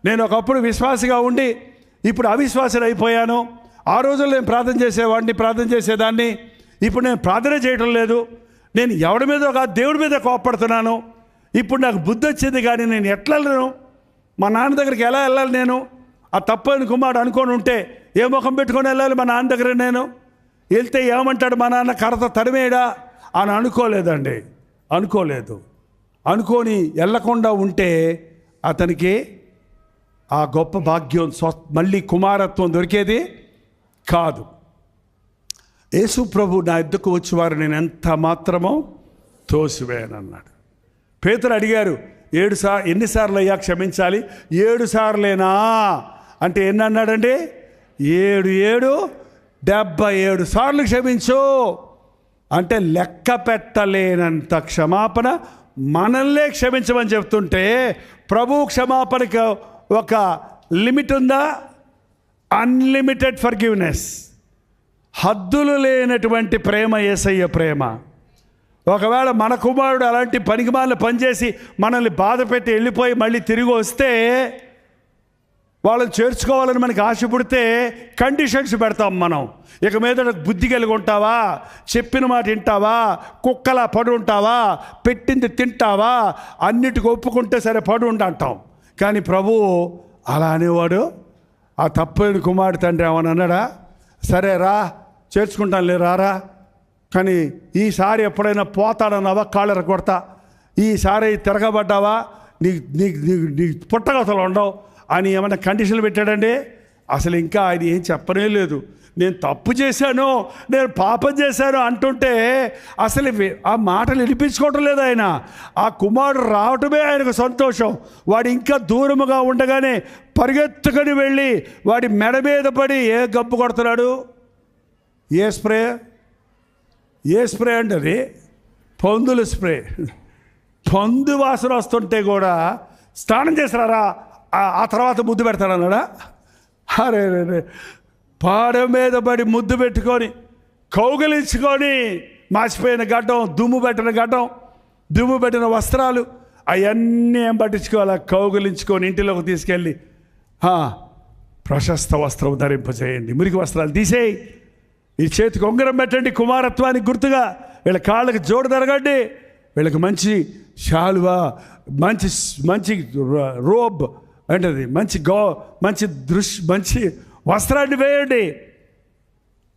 నేను ఒకప్పుడు విశ్వాసిగా ఉండి ఇప్పుడు అవిశ్వాసుడు అయిపోయాను. ఆ రోజుల్లో నేను ప్రార్థన చేసేదాన్ని, ఇప్పుడు నేను ప్రార్థన చేయటం లేదు, నేను ఎవడి మీదో కాదు దేవుడి మీద కోపడుతున్నాను. ఇప్పుడు నాకు బుద్ధి వచ్చింది, కానీ నేను ఎట్లా వెళ్ళను? మా నాన్న దగ్గరికి ఎలా వెళ్ళాలి? నేను ఆ తప్పని కుమారుడు అనుకొని ఉంటే ఏ ముఖం పెట్టుకొని వెళ్ళాలి మా నాన్న దగ్గర? నేను వెళ్తే ఏమంటాడు మా నాన్న, కర్రతో తరిమేయడా అని అనుకోలేదండి. అనుకొని వెళ్ళకుండా ఉంటే అతనికి ఆ గొప్ప భాగ్యం మళ్ళీ కుమారత్వం దొరికేది కాదు. యేసు ప్రభు నా ఎద్దుకు వచ్చేవారు నేను ఎంత మాత్రమో తోసివేయనన్నాడు. పేతురు అడిగారు, ఎన్నిసార్లు అయ్యా క్షమించాలి? 7 సార్లేనా అంటే ఎన్ని అన్నాడండి? 77 సార్లు క్షమించు అంటే లెక్క పెట్టలేనంత క్షమాపణ మనల్నే క్షమించమని చెప్తుంటే, ప్రభు క్షమాపణకి ఒక లిమిట్ ఉందా? అన్లిమిటెడ్ ఫర్గివ్నెస్, హద్దులు లేనటువంటి ప్రేమ యేసయ్య ప్రేమ. ఒకవేళ మన కుమారుడు అలాంటి పనికిమాలిన పనిచేసి మనల్ని బాధ పెట్టి వెళ్ళిపోయి మళ్ళీ తిరిగి వస్తే, వాళ్ళని చేర్చుకోవాలని మనకి ఆశ పుడితే కండిషన్స్ పెడతాం మనం. ఇక మీద బుద్ధి కలిగి ఉంటావా, చెప్పిన మాట వింటావా, కుక్కలా పడి ఉంటావా, పెట్టింది తింటావా, అన్నిటికి ఒప్పుకుంటే సరే పడి అంటాం. కానీ ప్రభువు అలా అనేవాడు. ఆ తప్పని కుమారుడు తండ్రి ఏమని అన్నాడా? సరే రా, చేర్చుకుంటానులే, రారా, కానీ ఈసారి ఎప్పుడైనా పోతాడన్నావా కాళ్ళెర కొడతా, ఈసారి తిరగబడ్డావా నీ పుట్టగతలు ఉండవు అని ఏమైనా కండిషన్లు పెట్టాడండి? అసలు ఇంకా ఆయన ఏం చెప్పనే లేదు. నేను తప్పు చేశాను, నేను పాపం చేశాను అంటుంటే అసలు ఆ మాటలు వినిపించుకోవటం లేదు ఆయన. ఆ కుమారుడు రావటమే ఆయనకు సంతోషం. వాడు ఇంకా దూరముగా ఉండగానే పరిగెత్తుకొని వెళ్ళి వాడి మెడ మీద పడి ఏ గబ్బు కొడుతున్నాడు? ఏ స్ప్రే అంటే అది పందుల స్ప్రే. పందు వాసన వస్తుంటే కూడా స్నానం చేసినారా ఆ తర్వాత ముద్దు పెడతాడన్నాడా? అరే పాడ మీద పడి ముద్దు పెట్టుకొని కౌగిలించుకొని మాసిపోయిన గడ్డం, దుమ్ము పెట్టిన వస్త్రాలు అవన్నీ ఏం పట్టించుకోవాలి, కౌగిలించుకొని ఇంటిలోకి తీసుకెళ్ళి ప్రశస్త వస్త్రం ధరింపజేయండి, మురికి వస్త్రాలు తీసేయి, ఈ చేతికి ఉంగరం పెట్టండి కుమారత్వానికి గుర్తుగా, వీళ్ళ కాళ్ళకి జోడు తరగండి, వీళ్ళకి మంచి శాలువా, మంచి మంచి రోబ్ అంటే మంచి వస్త్రాన్ని వేయండి.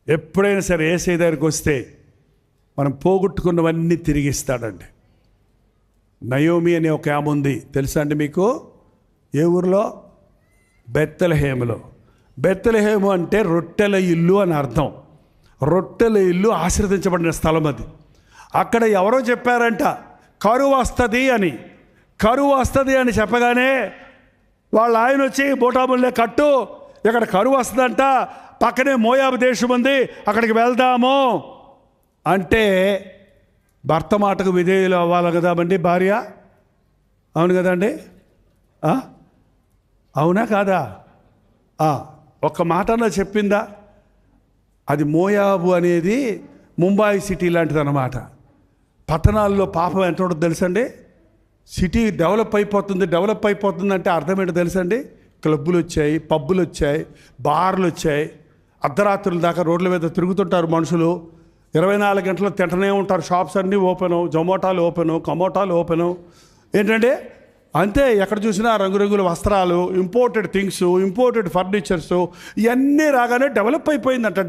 ఎప్పుడైనా సరే యేసయ్య దగ్గరికి వస్తే మనం పోగొట్టుకున్నవన్నీ తిరిగిస్తాడండి. నయోమి అనే ఒక ఆమె ఉంది, తెలుసా అండి మీకు? ఏ ఊరిలో? బెత్లెహేములో. బెత్లెహేము అంటే రొట్టెల ఇల్లు అని అర్థం. రొట్టెల ఇల్లు ఆశీర్వదించబడిన స్థలం అది. అక్కడ ఎవరో చెప్పారంట కరువు వస్తుంది అని. కరువు వస్తుంది అని చెప్పగానే వాళ్ళ ఆయన వచ్చి బోటాముల్లే కట్టు, ఇక్కడ కరువు వస్తుందంట, పక్కనే మోయాబు దేశం ఉంది, అక్కడికి వెళ్దాము అంటే భర్త మాటకు విధేయులు అవ్వాలి కదామండి భార్య. అవును కదండి? అవునా కాదా? ఒక్క మాటలో చెప్పిందా? అది మోయాబు అనేది ముంబాయి సిటీ లాంటిది అన్నమాట. పట్టణాల్లో పాపం ఎంత ఉంటుందో తెలుసండి? సిటీ డెవలప్ అయిపోతుంది అంటే అర్థం ఏంటో తెలుసండి? క్లబ్బులు వచ్చాయి, పబ్బులు వచ్చాయి, బార్లు వచ్చాయి, అర్ధరాత్రుల దాకా రోడ్ల మీద తిరుగుతుంటారు మనుషులు, 24 గంటలు తింటనే ఉంటారు, షాప్స్ అన్నీ ఓపెను, జొమాటోలు ఓపెను, కమోటాలు ఓపెను. ఏంటంటే అంతే, ఎక్కడ చూసినా రంగురంగుల వస్త్రాలు, ఇంపోర్టెడ్ థింగ్స్, ఇంపోర్టెడ్ ఫర్నిచర్స్, ఇవన్నీ రాగానే డెవలప్ అయిపోయిందంట.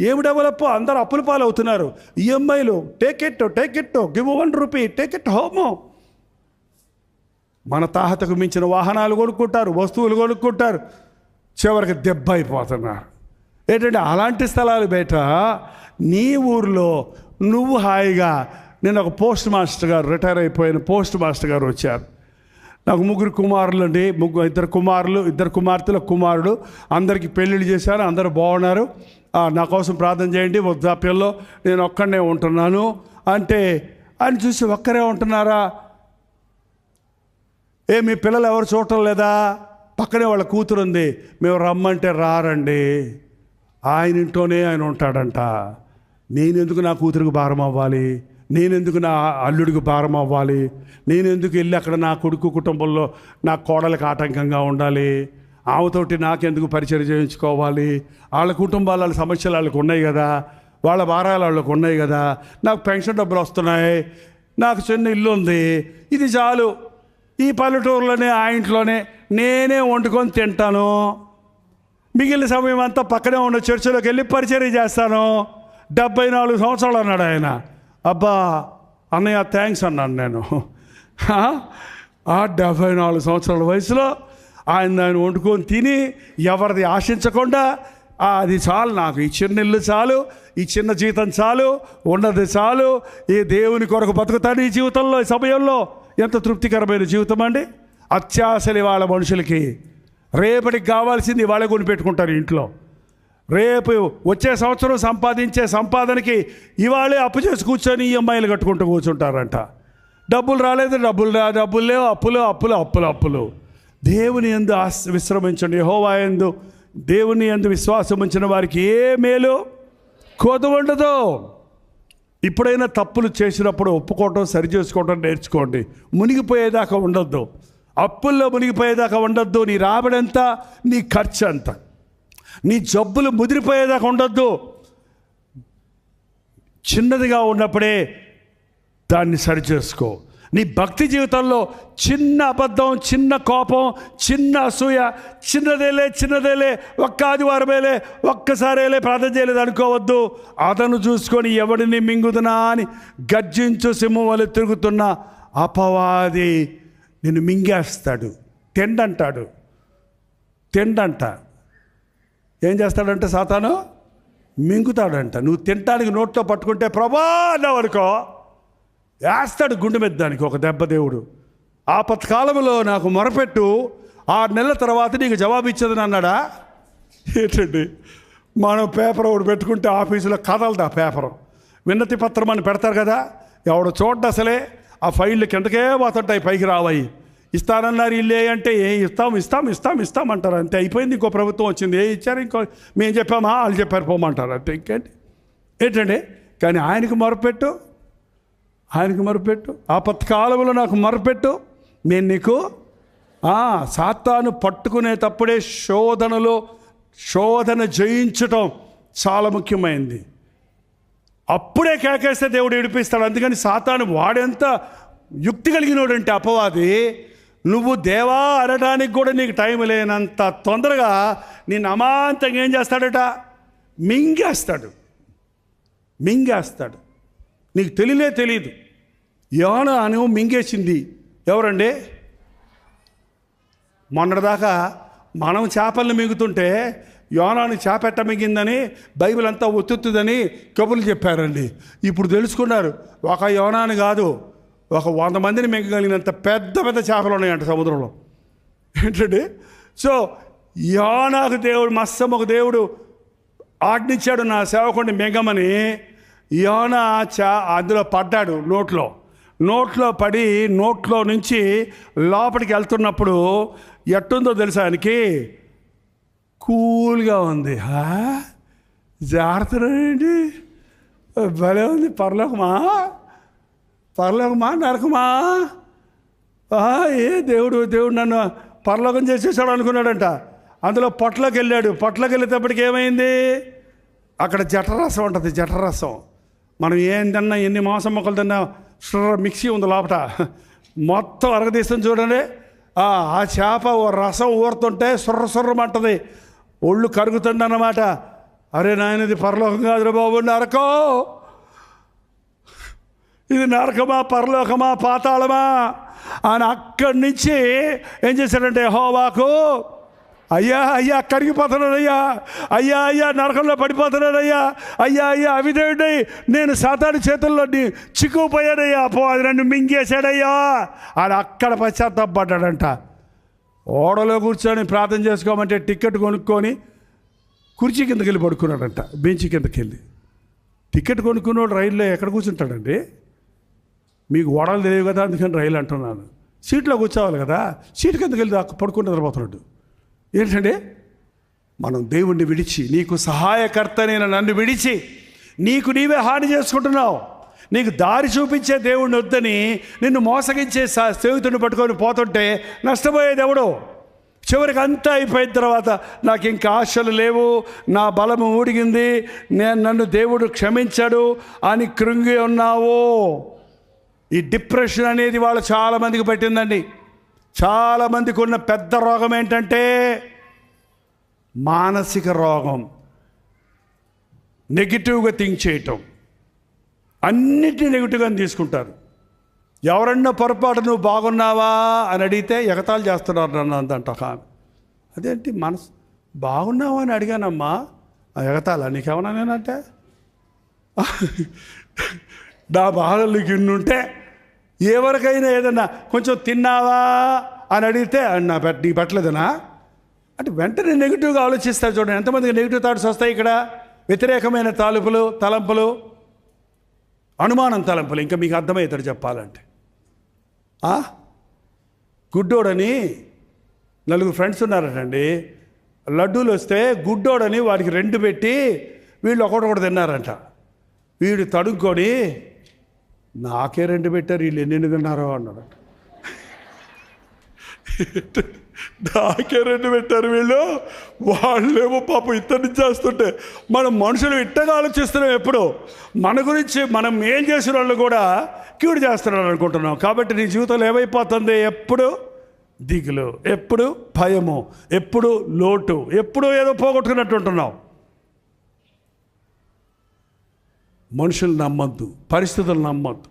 ఏమి డెవలప్? అందరూ అప్పుల పాలు అవుతున్నారు. ఈఎంఐలు, take it give ₹1, take it home. మన తాహతకు మించిన వాహనాలు కొనుక్కుంటారు, వస్తువులు కొనుక్కుంటారు, చివరికి దెబ్బ అయిపోతున్నారు. ఏంటంటే అలాంటి స్థలాలు బయట నీ ఊరిలో నువ్వు హాయిగా, నేను ఒక పోస్ట్ మాస్టర్ గారు, రిటైర్ అయిపోయిన పోస్ట్ మాస్టర్ గారు వచ్చారు. నాకు 3 కుమారులు అండి, 2 కుమారులు, 2 కుమార్తెల కుమారుడు, అందరికీ పెళ్ళిళ్ళు చేశారు, అందరూ బాగున్నారు. నా కోసం ప్రార్థన చేయండి, వృద్ధాప్యంలో నేను ఒక్కడనే ఉంటున్నాను అంటే ఆయన చూసి ఒక్కరే ఉంటున్నారా? మీ పిల్లలు ఎవరు చూడటం లేదా? పక్కనే వాళ్ళ కూతురు ఉంది, మేము రమ్మంటే రారండి, ఆయన ఇంట్లోనే ఆయన ఉంటాడంట. నేనెందుకు నా కూతురికి భారం అవ్వాలి? నేనెందుకు నా అల్లుడికి భారం అవ్వాలి? నేనెందుకు వెళ్ళి అక్కడ నా కొడుకు కుటుంబంలో నా కోడలకు ఆటంకంగా ఉండాలి? ఆమెతోటి నాకెందుకు పరిచయం చేయించుకోవాలి? వాళ్ళ కుటుంబాల వాళ్ళ సమస్యలు వాళ్ళకు ఉన్నాయి కదా, వాళ్ళ భారాలు వాళ్ళకు ఉన్నాయి కదా, నాకు పెన్షన్ డబ్బులు వస్తున్నాయి, నాకు చిన్న ఇల్లు ఉంది, ఇది చాలు. ఈ పల్లెటూరులోనే ఆ ఇంట్లోనే నేనే వండుకొని తింటాను, మిగిలిన సమయం అంతా పక్కనే ఉన్న చర్చిలోకి వెళ్ళి పరిచర్య చేస్తాను. 74 సంవత్సరాలు అన్నాడు ఆయన. అబ్బా అన్నయ్య థ్యాంక్స్ అన్నాను నేను. ఆ 74 సంవత్సరాల వయసులో ఆయన వండుకొని తిని ఎవరిది ఆశించకుండా, అది చాలు నాకు, ఈ చిన్న ఇల్లు చాలు, ఈ చిన్న జీతం చాలు, ఉన్నది చాలు, ఈ దేవుని కొరకు బతుకుతాను ఈ జీవితంలో, ఈ సమయంలో. ఎంత తృప్తికరమైన జీవితం అండి. అత్యాశలు వాళ్ళ మనుషులకి రేపటికి కావాల్సింది వాళ్ళే కొని పెట్టుకుంటారు ఇంట్లో. రేపు వచ్చే సంవత్సరం సంపాదించే సంపాదనకి ఇవాళే అప్పు చేసి కూర్చొని ఈఎంఐలు కట్టుకుంటూ కూర్చుంటారంట. డబ్బులు రాలేదు, డబ్బులు లేవు, అప్పులు. దేవుని యందు విశ్రమించండి. యెహోవా యందు, దేవుని యందు విశ్వాసం ఉంచిన వారికి ఏ మేలు కొదువ ఉండదు. ఇప్పుడైనా తప్పులు చేసినప్పుడు ఒప్పుకోవటం, సరి చేసుకోవటం నేర్చుకోండి. మునిగిపోయేదాకా ఉండొద్దు, అప్పుల్లో మునిగిపోయేదాకా ఉండొద్దు. నీ రాబడి ఎంత, నీ ఖర్చు ఎంత, నీ జబ్బులు ముదిరిపోయేదాకా ఉండొద్దు. చిన్నదిగా ఉన్నప్పుడే దాన్ని సరిచేసుకో. నీ భక్తి జీవితంలో చిన్న అబద్ధం, చిన్న కోపం, చిన్న అసూయ, చిన్నదేలే, ఒక్క ఆదివారమేలే, ఒక్కసారేలే ప్రార్థన చేయలేదు అనుకోవద్దు. అతను చూసుకొని ఎవడిని మింగుదునా అని గర్జించు సింహం వలె తిరుగుతున్న అపవాది నిన్ను మింగేస్తాడు. తిండంట. ఏం చేస్తాడంటే సాతాను మింగుతాడంట. నువ్వు తినటానికి నోట్లో పట్టుకుంటే ప్రభా అన్నావు అనుకో, వేస్తాడు గుండె మీద దానికి ఒక దెబ్బ దేవుడు. ఆపత్కాలంలో నాకు మొరపెట్టు, 6 నెలల తర్వాత నీకు జవాబు ఇచ్చేదని అన్నాడా? ఏంటండి, మనం పేపర్ ఒకటి పెట్టుకుంటే ఆఫీసులో కదలదా పేపరు, విన్నతి పత్రం అని పెడతారు కదా, ఎవడు చూడ్డ అసలే ఆ ఫైళ్ళు కిందకే పోతుంటాయి, పైకి రావాయి. ఇస్తానన్నారు ఇల్లే అంటే ఇస్తాం అంటారు. అంతే, అయిపోయింది. ఇంకో ప్రభుత్వం వచ్చింది, ఇచ్చారు, ఇంకో మేము చెప్పామా, వాళ్ళు చెప్పారు పోమంటారు. అంతే, ఏంటండి. కానీ ఆయనకు మొరపెట్టు, ఆపత్కాలంలో నాకు మొరపెట్టు, నేను నీకు సాతాను పట్టుకునేటప్పుడే శోధన జయించటం చాలా ముఖ్యమైనది. అప్పుడే కేకేస్తే దేవుడు విడిపిస్తాడు. అందుకని సాతాను వాడెంత యుక్తి కలిగినోడంటే అపవాది, నువ్వు దేవా అనడానికి కూడా నీకు టైం లేనంత తొందరగా నేను అమాంతంగా ఏం చేస్తాడట, మింగేస్తాడు. నీకు తెలియదు. యోనాను మింగేసింది ఎవరండి? మొన్నటిదాకా మనం చేపలను మింగుతుంటే యోనాను చేపెట్ట మింగిందని బైబిల్ అంతా ఒత్తుతుందని కబుర్లు చెప్పారండి. ఇప్పుడు తెలుసుకున్నారు ఒక యోనాను కాదు, ఒక 100 మందిని మింగగలిగినంత పెద్ద పెద్ద చేపలు ఉన్నాయంట సముద్రంలో. ఏంటంటే సో యోనాకు దేవుడు మత్స్యముకు దేవుడు ఆజ్ఞించాడు నా సేవకుడిని మింగమని. యోనా అందులో పడ్డాడు. నోట్లో పడి నోట్లో నుంచి లోపలికి వెళ్తున్నప్పుడు ఎట్టుందో తెలుసా ఆయనకి? కూల్గా ఉంది. జాగ్రత్తలేండి, భలే ఉంది. పరలోకమా నరకమా? దేవుడు నన్ను పరలోకం చేసేసాడు అనుకున్నాడంట. అందులో పొట్లోకి వెళ్ళేటప్పటికి ఏమైంది? అక్కడ జఠరసం ఉంటుంది. జఠరసం మనం ఏం తిన్నా, ఎన్ని మాంసం మొక్కలు తిన్నా మిక్సీ ఉంది లోపల, మొత్తం అరగదీస్తుంది చూడండి. ఆ చేప రసం ఊరుతుంటే సుర్రమంటది, ఒళ్ళు కరుగుతుంది అన్నమాట. అరే నాయనది పరలోకం కాదురా బాబు, నరకం. ఇది నరకమా, పరలోకమా, పాతాళమా అని అక్కడి నుంచి ఏం చేశాడంటే యెహోవాకు, అయ్యా కరిగిపోతున్నానయ్యా, అయ్యా నరకంలో పడిపోతున్నానయ్యా, అయ్యా అవిదేవుడి నేను సాతాను చేతుల్లో చిక్కుపోయానయ్యా, అది నన్ను మింగేశాడయ్యా అని అక్కడ పశ్చాత్తాపడ్డాడంట. ఓడలో కూర్చొని ప్రార్థన చేసుకోమంటే టికెట్ కొనుక్కొని కుర్చీ కిందకి వెళ్ళి పడుకున్నాడంట. బెంచ్ కిందకి వెళ్ళి టికెట్ కొనుక్కున్నోడు రైల్లో ఎక్కడ కూర్చుంటాడండి? మీకు ఓడలు తెలియదు కదా, అందుకని రైలు అంటున్నాను. సీట్లో కూర్చోవాలి కదా, సీటు కిందకి వెళ్ళి పడుకుంటే నిద్రపోతున్నాడు. ఏంటంటే మనం దేవుణ్ణి విడిచి, నీకు సహాయకర్త నేను నన్ను విడిచి నీకు నీవే హాని చేసుకుంటున్నావు. నీకు దారి చూపించే దేవుణ్ణి వద్దని నిన్ను మోసగించే స్నేహితుడిని పట్టుకొని పోతుంటే నష్టపోయేది ఎవడు? చివరికి అంతా అయిపోయిన తర్వాత నాకు ఇంకా ఆశలు లేవు, నా బలము ఊడిగింది, నన్ను దేవుడు క్షమించాడు అని కృంగి ఉన్నావు. ఈ డిప్రెషన్ అనేది వాళ్ళు చాలామందికి పట్టిందండి. చాలామందికి ఉన్న పెద్ద రోగం ఏంటంటే మానసిక రోగం. నెగిటివ్గా థింక్ చేయటం, అన్నిటినీ నెగిటివ్గా తీసుకుంటారు. ఎవరన్నా పొరపాటు నువ్వు బాగున్నావా అని అడిగితే ఎగతాళి చేస్తున్నారు నన్ను అందంట. అదేంటి మనసు బాగున్నావా అని అడిగానమ్మా, ఎగతాళా నీకేమన్నా నేనంటే? నా బాధలు నీకు ఇన్నుంటే ఎవరికైనా ఏదన్నా కొంచెం తిన్నావా అని అడిగితే నా నీకు పెట్టలేదనా అంటే వెంటనే నెగిటివ్గా ఆలోచిస్తారు. చూడండి ఎంతమందికి నెగిటివ్ థాట్స్ వస్తాయి ఇక్కడ. వ్యతిరేకమైన తలంపులు, అనుమానం తలంపులు. ఇంకా మీకు అర్థమవుతాడు చెప్పాలంటే. గుడ్డోడని 4 ఫ్రెండ్స్ ఉన్నారటండి. లడ్డూలు వస్తే గుడ్డోడని వాడికి 2 పెట్టి వీళ్ళు ఒకటి తిన్నారంట. వీడు తడుక్కొని నాకే 2 పెట్టారు, వీళ్ళు ఎన్ని తిన్నారో అన్నాడు. నాకే 2 పెట్టారు వీళ్ళు, వాళ్ళేమో పాపం ఇతన్ని చేస్తుంటే మనం మనుషులు ఇట్టగా ఆలోచిస్తున్నాం. ఎప్పుడు మన గురించి మనం ఏం చేసిన వాళ్ళు కూడా కీడు చేస్తున్నాడు అనుకుంటున్నాం. కాబట్టి నీ జీవితంలో ఏమైపోతుంది? ఎప్పుడు దిగులు, ఎప్పుడు భయము, ఎప్పుడు లోటు, ఎప్పుడు ఏదో పోగొట్టుకున్నట్టు ఉంటున్నావు. మనుషులు నమ్మద్దు, పరిస్థితులు నమ్మద్దు.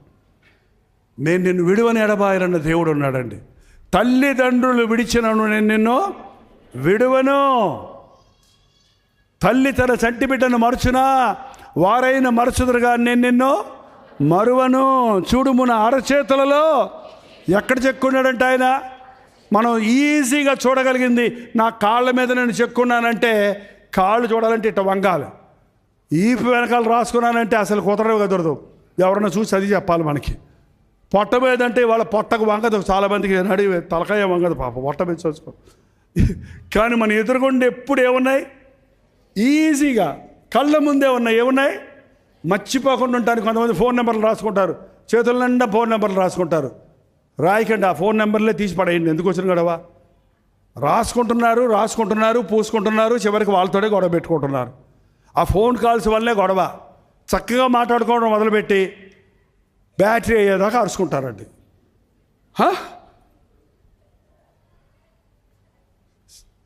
నేను నిన్ను విడువని ఎడబాయనన్న దేవుడు ఉన్నాడండి. తల్లిదండ్రులు విడిచినను నేను నిన్ను విడువను. తల్లి తన చంటి బిడ్డను మరచునా, వారైన మరచుదురుగా నేను నిన్ను మరువను. చూడుము నా అరచేతులలో ఎక్కడ చెక్కున్నాడంటే ఆయన. మనం ఈజీగా చూడగలిగింది నా కాళ్ళ మీద నేను చెక్కున్నానంటే, కాళ్ళు చూడాలంటే ఇట్ట వంగాలి. ఈపు వెనకాల రాసుకున్నానంటే అసలు కుదరదు. ఎవరన్నా చూసి అది చెప్పాలి మనకి. పొట్ట మీద అంటే వాళ్ళ పొట్టకు వంగదు. చాలామందికి నడివే తలకాయ వంగదు పాప, పొట్ట మీద చూసుకో. కానీ మన ఎదురుగుండి ఎప్పుడు ఏమున్నాయి? ఈజీగా కళ్ళ ముందే ఉన్నాయి. ఏమున్నాయి? మర్చిపోకుండా ఉంటాను. కొంతమంది ఫోన్ నెంబర్లు రాసుకుంటారు, చేతుల నిండా ఫోన్ నెంబర్లు రాసుకుంటారు. రాయకండి, ఆ ఫోన్ నెంబర్లే తీసి పడేయండి. ఎందుకు వచ్చిన గడవా? రాసుకుంటున్నారు పూసుకుంటున్నారు, చివరికి వాళ్ళతోనే గొడవ పెట్టుకుంటున్నారు. ఆ ఫోన్ కాల్స్ వల్లే గొడవ. చక్కగా మాట్లాడుకోవడం మొదలుపెట్టి బ్యాటరీ అయ్యేదాకా అరుచుకుంటారండి.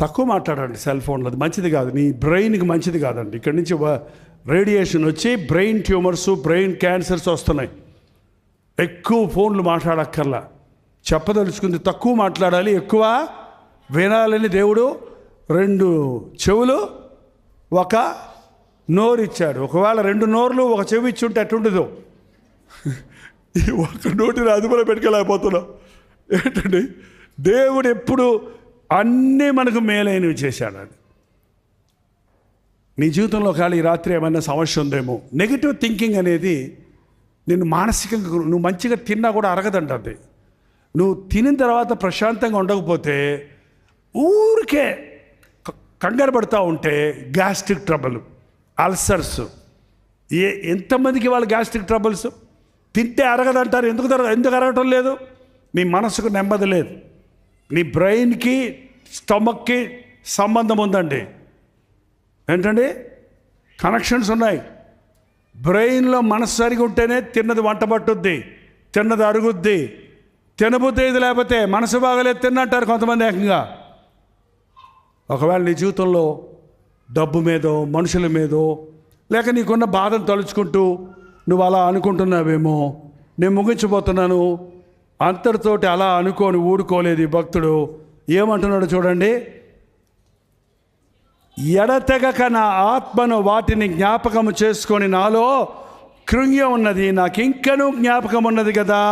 తక్కువ మాట్లాడండి సెల్ ఫోన్లో, అది మంచిది కాదు, నీ బ్రెయిన్కి మంచిది కాదండి. ఇక్కడి నుంచి రేడియేషన్ వచ్చి బ్రెయిన్ ట్యూమర్స్, బ్రెయిన్ క్యాన్సర్స్ వస్తున్నాయి. ఎక్కువ ఫోన్లు మాట్లాడక్కర్లా, చెప్పదలుచుకుంది తక్కువ మాట్లాడాలి, ఎక్కువ వినాలని దేవుడు 2 చెవులు 1 నోరు ఇచ్చాడు. ఒకవేళ 2 నోర్లు 1 చెవి ఇచ్చి ఉంటే ఎట్టుండదు. ఈ 1 నోటిని అదుపులో పెట్టుకోలేకపోతున్నాం. ఏంటండి, దేవుడు ఎప్పుడు అన్నీ మనకు మేలైనవి చేశాడు. నీ జీవితంలో ఖాళీ ఈ రాత్రి ఏమైనా సమస్య ఉందేమో. నెగిటివ్ థింకింగ్ అనేది నిన్ను మానసికంగా, నువ్వు మంచిగా తిన్నా కూడా అరగదంట. అది నువ్వు తినిన తర్వాత ప్రశాంతంగా ఉండకపోతే ఊరికే కంగారు పడుతూ ఉంటే గ్యాస్ట్రిక్ ట్రబుల్, అల్సర్స్. ఎంతమందికి వాళ్ళు గ్యాస్ట్రిక్ ట్రబుల్స్? తింటే అరగదంటారు. ఎందుకు అరగటం లేదు? నీ మనసుకు నెమ్మది లేదు. నీ బ్రెయిన్కి స్టమక్కి సంబంధం ఉందండి. ఏంటండి, కనెక్షన్స్ ఉన్నాయి. బ్రెయిన్లో మనసు సరిగా ఉంటేనే తిన్నది వంట పట్టుద్ది, తిన్నది అరుగుద్ది. తినబుద్ధి ఇది లేకపోతే మనసు బాగలేదు తిన్నంటారు కొంతమంది ఏకంగా. ఒకవేళ నీ జీవితంలో డబ్బు మీదో, మనుషుల మీదో, లేక నీకున్న బాధను తలుచుకుంటూ నువ్వు అలా అనుకుంటున్నావేమో. నేను ముగించబోతున్నాను. అంతటితోటి అలా అనుకోని ఊడుకోలేదు ఈ భక్తుడు. ఏమంటున్నాడు చూడండి, ఎడతెగక నా ఆత్మను వాటిని జ్ఞాపకము చేసుకొని నాలో కృంగి ఉన్నది, నాకు ఇంకనూ జ్ఞాపకం ఉన్నది కదా.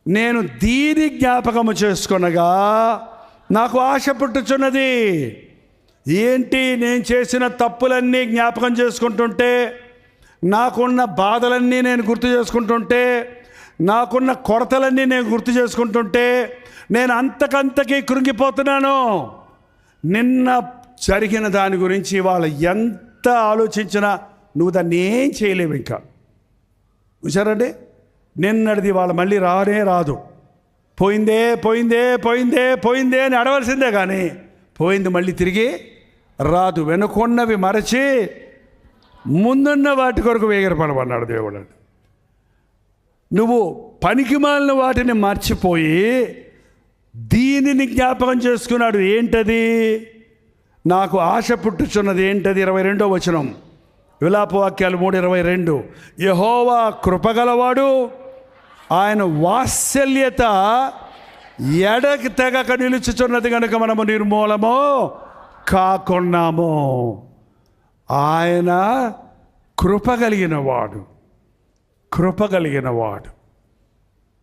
నేను దీని జ్ఞాపకము చేసుకొనగా నాకు ఆశ పుట్టుచున్నది. ఏంటి, నేను చేసిన తప్పులన్నీ జ్ఞాపకం చేసుకుంటుంటే, నాకున్న బాధలన్నీ నేను గుర్తు చేసుకుంటుంటే, నాకున్న కొరతలన్నీ నేను గుర్తు చేసుకుంటుంటే నేను అంతకంతకీ కృంగిపోతున్నాను. నిన్న జరిగిన దాని గురించి వాళ్ళు ఎంత ఆలోచించినా నువ్వు దాన్ని ఏం చేయలేవు. ఇంకా చూసారండి, నిన్నటిది వాళ్ళు మళ్ళీ రాదు. పోయిందే పోయిందే పోయిందే పోయిందే అని అడవలసిందే, కానీ పోయింది మళ్ళీ తిరిగి రాదు. వెనుకున్నవి మరచి ముందున్న వాటి కొరకు వేగిరపడమన్నాడు దేవుడు. నువ్వు పనికిమాలిన వాటిని మర్చిపోయి దీనిని జ్ఞాపకం చేసుకున్నాడు. ఏంటది? నాకు ఆశ పుట్టుచున్నది. ఏంటది? 22వ వచనం, విలాపవాక్యాలు 3:22. యెహోవా కృపగలవాడు, ఆయన వాత్సల్యత ఎడకి తెగక నిలుచుచున్నది కనుక మనము నిర్మూలము కాకున్నాము. ఆయన కృపగలిగిన వాడు.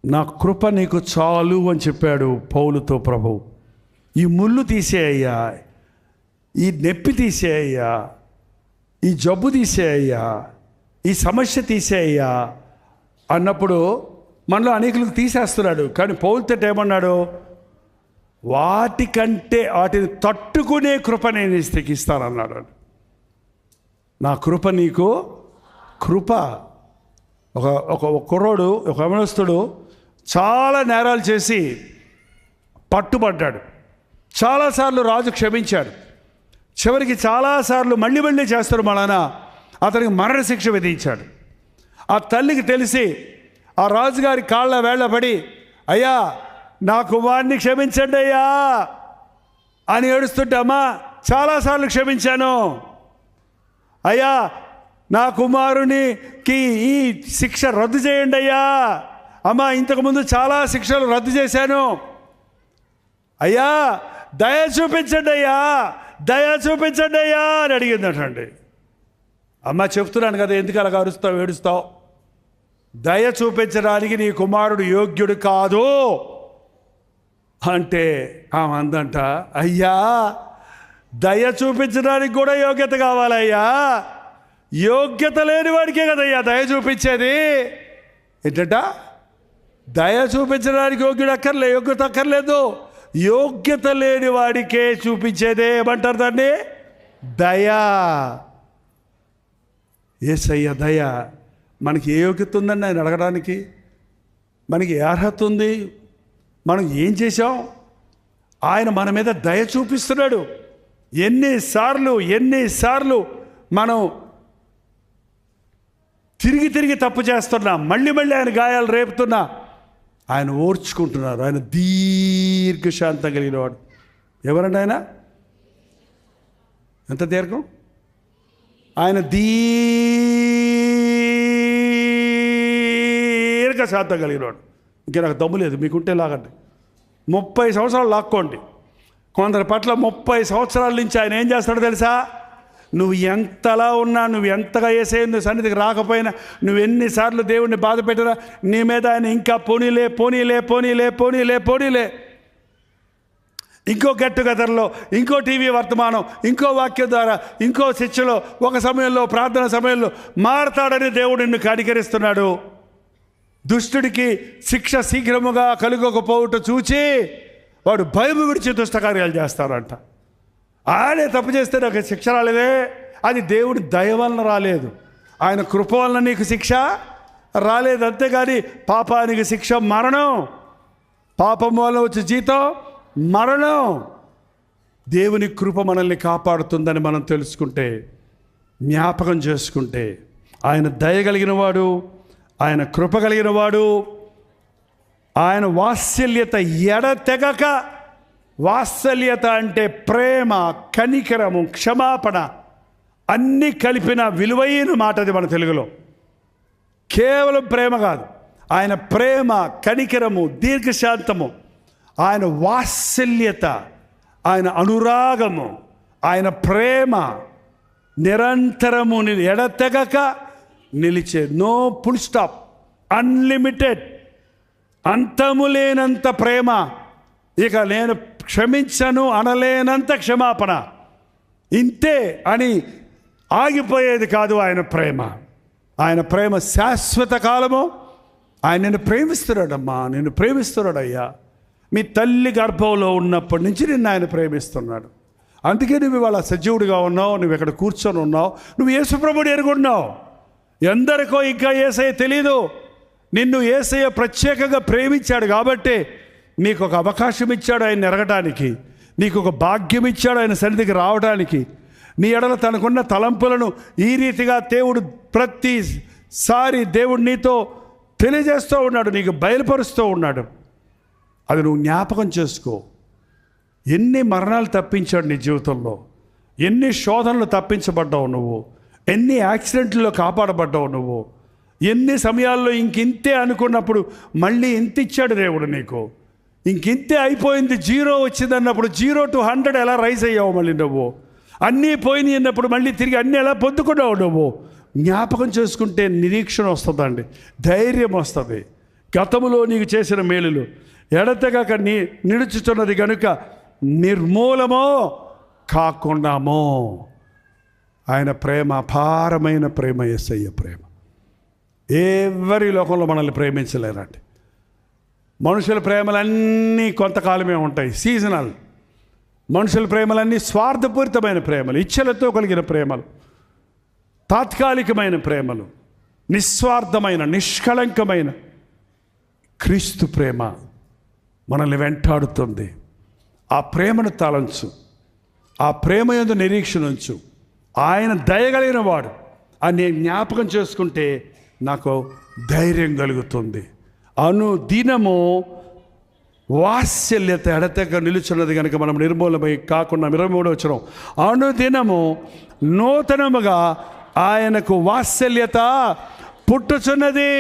నా కృప నీకు చాలు అని చెప్పాడు పౌలుతో ప్రభు. ఈ ముళ్ళు తీసేయ్యా, ఈ నొప్పి తీసేయ్యా, ఈ జబ్బు తీసేయ్యా, ఈ సమస్య తీసేయ్యా అన్నప్పుడు మనలో అనేకులకు తీసేస్తున్నాడు. కానీ పౌలుతో ఏమన్నాడు? వాటిని తట్టుకునే కృప నేను ఇస్తానన్నాడు. నా కృప నీకు కృప. ఒక కుర్రోడు, ఒక యవనస్తుడు చాలా నేరాలు చేసి పట్టుబడ్డాడు. చాలాసార్లు రాజు క్షమించాడు. చివరికి చాలాసార్లు మళ్ళీ చేస్తారు మళ్ళా అతనికి మరణశిక్ష విధించాడు. ఆ తల్లికి తెలిసి ఆ రాజుగారి కాళ్ళ వేళ్ళ పడి, అయ్యా నా కుమారుని క్షమించండి అయ్యా అని ఏడుస్తుంటే, అమ్మా చాలాసార్లు క్షమించాను అయ్యా, నా కుమారునికి ఈ శిక్ష రద్దు చేయండి అయ్యా, అమ్మా ఇంతకుముందు చాలా శిక్షలు రద్దు చేశాను అయ్యా, దయ చూపించండి అయ్యా, దయ చూపించండి అయ్యా అని అడిగిందటండి. అమ్మ చెప్తున్నాను కదా, ఎందుకు అలా అరుస్తావు ఏడుస్తావు? దయ చూపించడానికి నీ కుమారుడు యోగ్యుడు కాదు అంటే ఆమె అందంట, అయ్యా దయ చూపించడానికి కూడా యోగ్యత కావాలయ్యా, యోగ్యత లేని వాడికే కదయ్యా దయ చూపించేది. ఏంటంట? దయ చూపించడానికి యోగ్యత అక్కర్లేదు, యోగ్యత లేని వాడికే చూపించేదే. ఏమంటారు దాన్ని? దయా. యేసయ్య దయ. మనకి ఏ యోగ్యత ఉందండి ఆయన అడగడానికి? మనకి ఏ అర్హత ఉంది? మనం ఏం చేసాం? ఆయన మన మీద దయ చూపిస్తున్నాడు. ఎన్నిసార్లు మనం తిరిగి తప్పు చేస్తున్నా, మళ్ళీ ఆయన గాయాలు రేపుతున్నా ఆయన ఓర్చుకుంటున్నారు. ఆయన దీర్ఘశాంతం కలిగిన వాడు. ఎవరండి ఆయన? ఎంత దీర్ఘం? ఆయన దీర్ఘశాంతం కలిగినవాడు. ఇంకా నాకు దమ్ము లేదు, మీకుంటే లాగండి. 30 సంవత్సరాలు లాక్కోండి. కొందరి పట్ల 30 సంవత్సరాల నుంచి ఆయన ఏం చేస్తాడో తెలుసా? నువ్వు ఎంతలా ఉన్నా, నువ్వు ఎంతగా యేసయ్య సన్నిధికి రాకపోయినా, నువ్వు ఎన్నిసార్లు దేవుణ్ణి బాధ పెట్టినా, నీ మీద ఆయన ఇంకా పోనీలే. ఇంకో గెట్ టుగెదర్లో, ఇంకో టీవీ వర్తమానం, ఇంకో వాక్యం ద్వారా, ఇంకో శిక్షలో, ఒక సమయంలో, ప్రార్థన సమయంలో మారతాడని దేవుడు నిన్ను కనికరిస్తున్నాడు. దుష్టుడికి శిక్ష శీఘ్రముగా కలుగకపోవుట చూచి వాడు భయము విడిచి దుష్టకార్యాలు చేస్తారంట. ఆయనే తప్పు చేస్తే నాకు శిక్ష రాలేదే, అది దేవుడి దయ వలన రాలేదు, ఆయన కృప వలన నీకు శిక్ష రాలేదు. అంతేగాని పాపానికి శిక్ష మరణం, పాపం వల్ల వచ్చే జీతం మరణం. దేవుని కృప మనల్ని కాపాడుతుందని మనం తెలుసుకుంటే, జ్ఞాపకం చేసుకుంటే, ఆయన దయ కలిగిన వాడు, ఆయన కృప కలిగిన వాడు, ఆయన వాత్సల్యత ఎడతెగక, వాత్సల్యత అంటే ప్రేమ, కనికరము, క్షమాపణ అన్నీ కలిపిన విలువైన మాట అది మన తెలుగులో. కేవలం ప్రేమ కాదు, ఆయన ప్రేమ, కనికరము, దీర్ఘశాంతము, ఆయన వాత్సల్యత, ఆయన అనురాగము, ఆయన ప్రేమ నిరంతరము ఎడతెగక నిలిచే, నో ఫుల్ స్టాప్, అన్లిమిటెడ్, అంతము లేనంత ప్రేమ. ఇక నేను క్షమించను అనలేనంత క్షమాపణ. ఇంతే అని ఆగిపోయేది కాదు ఆయన ప్రేమ. ఆయన ప్రేమ శాశ్వత కాలము. ఆయన నిన్ను ప్రేమిస్తున్నాడమ్మా, నిన్ను ప్రేమిస్తున్నాడయ్యా. మీ తల్లి గర్భంలో ఉన్నప్పటి నుంచి నిన్ను ఆయన ప్రేమిస్తున్నాడు. అందుకే నువ్వు ఇవాళ సజీవుడిగా ఉన్నావు, నువ్వు ఇక్కడ కూర్చొని ఉన్నావు, నువ్వు యేసుప్రభుని ఎరుగున్నావు. ఎందరికో ఇంకా యేసయ్య తెలీదు. నిన్ను యేసయ్య ప్రత్యేకంగా ప్రేమించాడు కాబట్టి నీకు ఒక అవకాశం ఇచ్చాడు ఆయన ఎరగటానికి, నీకు ఒక భాగ్యం ఇచ్చాడు ఆయన సన్నిధికి రావడానికి. నీ ఎడల తనకున్న తలంపులను ఈ రీతిగా దేవుడు ప్రతిసారి దేవుడు నీతో తెలియజేస్తూ ఉన్నాడు, నీకు బయలుపరుస్తూ ఉన్నాడు. అది నువ్వు జ్ఞాపకం చేసుకో. ఎన్ని మరణాలు తప్పించాడు నీ జీవితంలో, ఎన్ని శోధనలు తప్పించబడ్డావు నువ్వు, ఎన్ని యాక్సిడెంట్లో కాపాడబడ్డావు నువ్వు, ఎన్ని సమయాల్లో ఇంకింతే అనుకున్నప్పుడు మళ్ళీ ఇంత ఇచ్చాడు దేవుడు నీకు. ఇంకింతే అయిపోయింది, 0 వచ్చింది అన్నప్పుడు 0 to 100 ఎలా రైజ్ అయ్యావు మళ్ళీ నువ్వు. అన్నీ పోయినాయి అన్నప్పుడు మళ్ళీ తిరిగి అన్నీ ఎలా పొందుకున్నావు నువ్వు. జ్ఞాపకం చేసుకుంటే నిరీక్షణ వస్తుందండి, ధైర్యం వస్తుంది. గతములో నీకు చేసిన మేలులు ఎడతెగక నిలుచుతున్నది కనుక నిర్మూలమో కాకుండామో. ఆయన ప్రేమ అపారమైన ప్రేమ, యేసయ్య ప్రేమ. ఎవరి లోకంలో మనల్ని ప్రేమించలేరండి. మనుషుల ప్రేమలన్నీ కొంతకాలమే ఉంటాయి, సీజనల్. మనుషుల ప్రేమలన్నీ స్వార్థపూరితమైన ప్రేమలు, ఇచ్చలతో కలిగిన ప్రేమలు, తాత్కాలికమైన ప్రేమలు. నిస్వార్థమైన, నిష్కళంకమైన క్రీస్తు ప్రేమ మనల్ని వెంటాడుతుంది. ఆ ప్రేమను తలంచు, ఆ ప్రేమ యందు నిరీక్షణ ఉంచు. ఆయన దయగలిగిన వాడు అని జ్ఞాపకం చేసుకుంటే నాకు ధైర్యం కలుగుతుంది. అనుదినము వాత్సల్యత ఎడతెగ నిలుచున్నది కనుక మనం నిర్మూలమై కాకుండా 23వ వచనం, అనుదినము నూతనముగా ఆయనకు వాత్సల్యత పుట్టుచున్నది.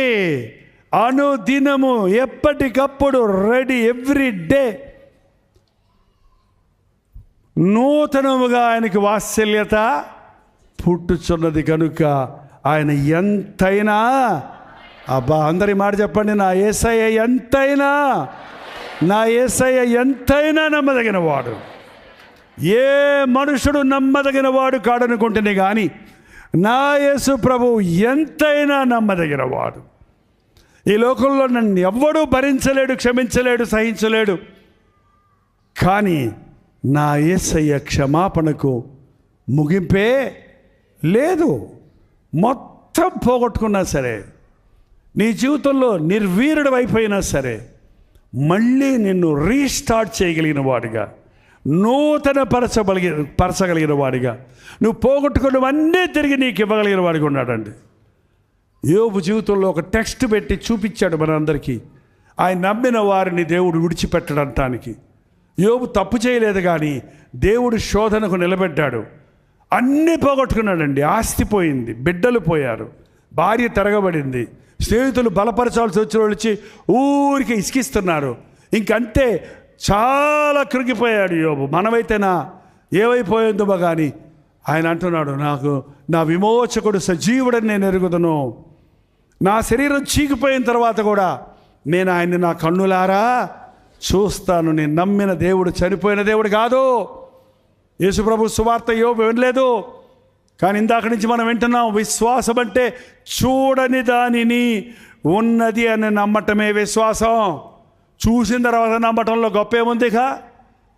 అనుదినము, ఎప్పటికప్పుడు, రెడీ, ఎవ్రీ డే నూతనముగా ఆయనకి వాత్సల్యత పుట్టుచున్నది కనుక ఆయన ఎంతైనా, అబ్బా అందరి మాట చెప్పండి, నా యేసయ్య ఎంతైనా, నా యేసయ్య ఎంతైనా నమ్మదగిన వాడు. ఏ మనుషుడు నమ్మదగిన వాడు కాడనుకుంటేనే కానీ నా యేసు ప్రభువు ఎంతైనా నమ్మదగిన వాడు. ఈ లోకంలో నన్ను ఎవ్వడూ భరించలేడు, క్షమించలేడు, సహించలేడు. కానీ నా యేసయ్య క్షమాపణకు ముగింపే లేదు. మొత్తం పోగొట్టుకున్నా సరే, నీ జీవితంలో నిర్వీర్యుడు అయిపోయినా సరే, మళ్ళీ నిన్ను రీస్టార్ట్ చేయగలిగిన వాడిగా, పరచగలిగిన వాడిగా, నువ్వు పోగొట్టుకున్నవన్నీ తిరిగి నీకు ఇవ్వగలిగిన వాడిగా ఉన్నాడండి. యోబు జీవితంలో ఒక టెక్స్ట్ పెట్టి చూపించాడు మనందరికీ. ఆయన నమ్మిన వారిని దేవుడు విడిచిపెట్టడానికి. యోబు తప్పు చేయలేదు, కానీ దేవుడు శోధనకు నిలబెట్టాడు. అన్నీ పోగొట్టుకున్నాడండి. ఆస్తి పోయింది, బిడ్డలు పోయారు, భార్య తిరగబడింది, స్నేహితులు బలపరచాల్సి వచ్చిన వాళ్ళు వచ్చి ఊరికి ఇసికిస్తున్నారు. ఇంకంతే చాలా కృంగిపోయాడు యోబు. మనమైతేనా ఏమైపోయిందో కానీ ఆయన అంటున్నాడు, నాకు నా విమోచకుడు సజీవుడని నేను ఎరుగుదును. నా శరీరం చీకిపోయిన తర్వాత కూడా నేను ఆయన్ని నా కన్నులారా చూస్తాను. నేను నమ్మిన దేవుడు చనిపోయిన దేవుడు కాదు. యేసుప్రభు సువార్త యోబు వినలేదు, కానీ ఇందాక నుంచి మనం వింటున్నాం. విశ్వాసం అంటే చూడని దానిని ఉన్నది అని నమ్మటమే విశ్వాసం. చూసిన తర్వాత నమ్మటంలో గొప్పేముందిగా?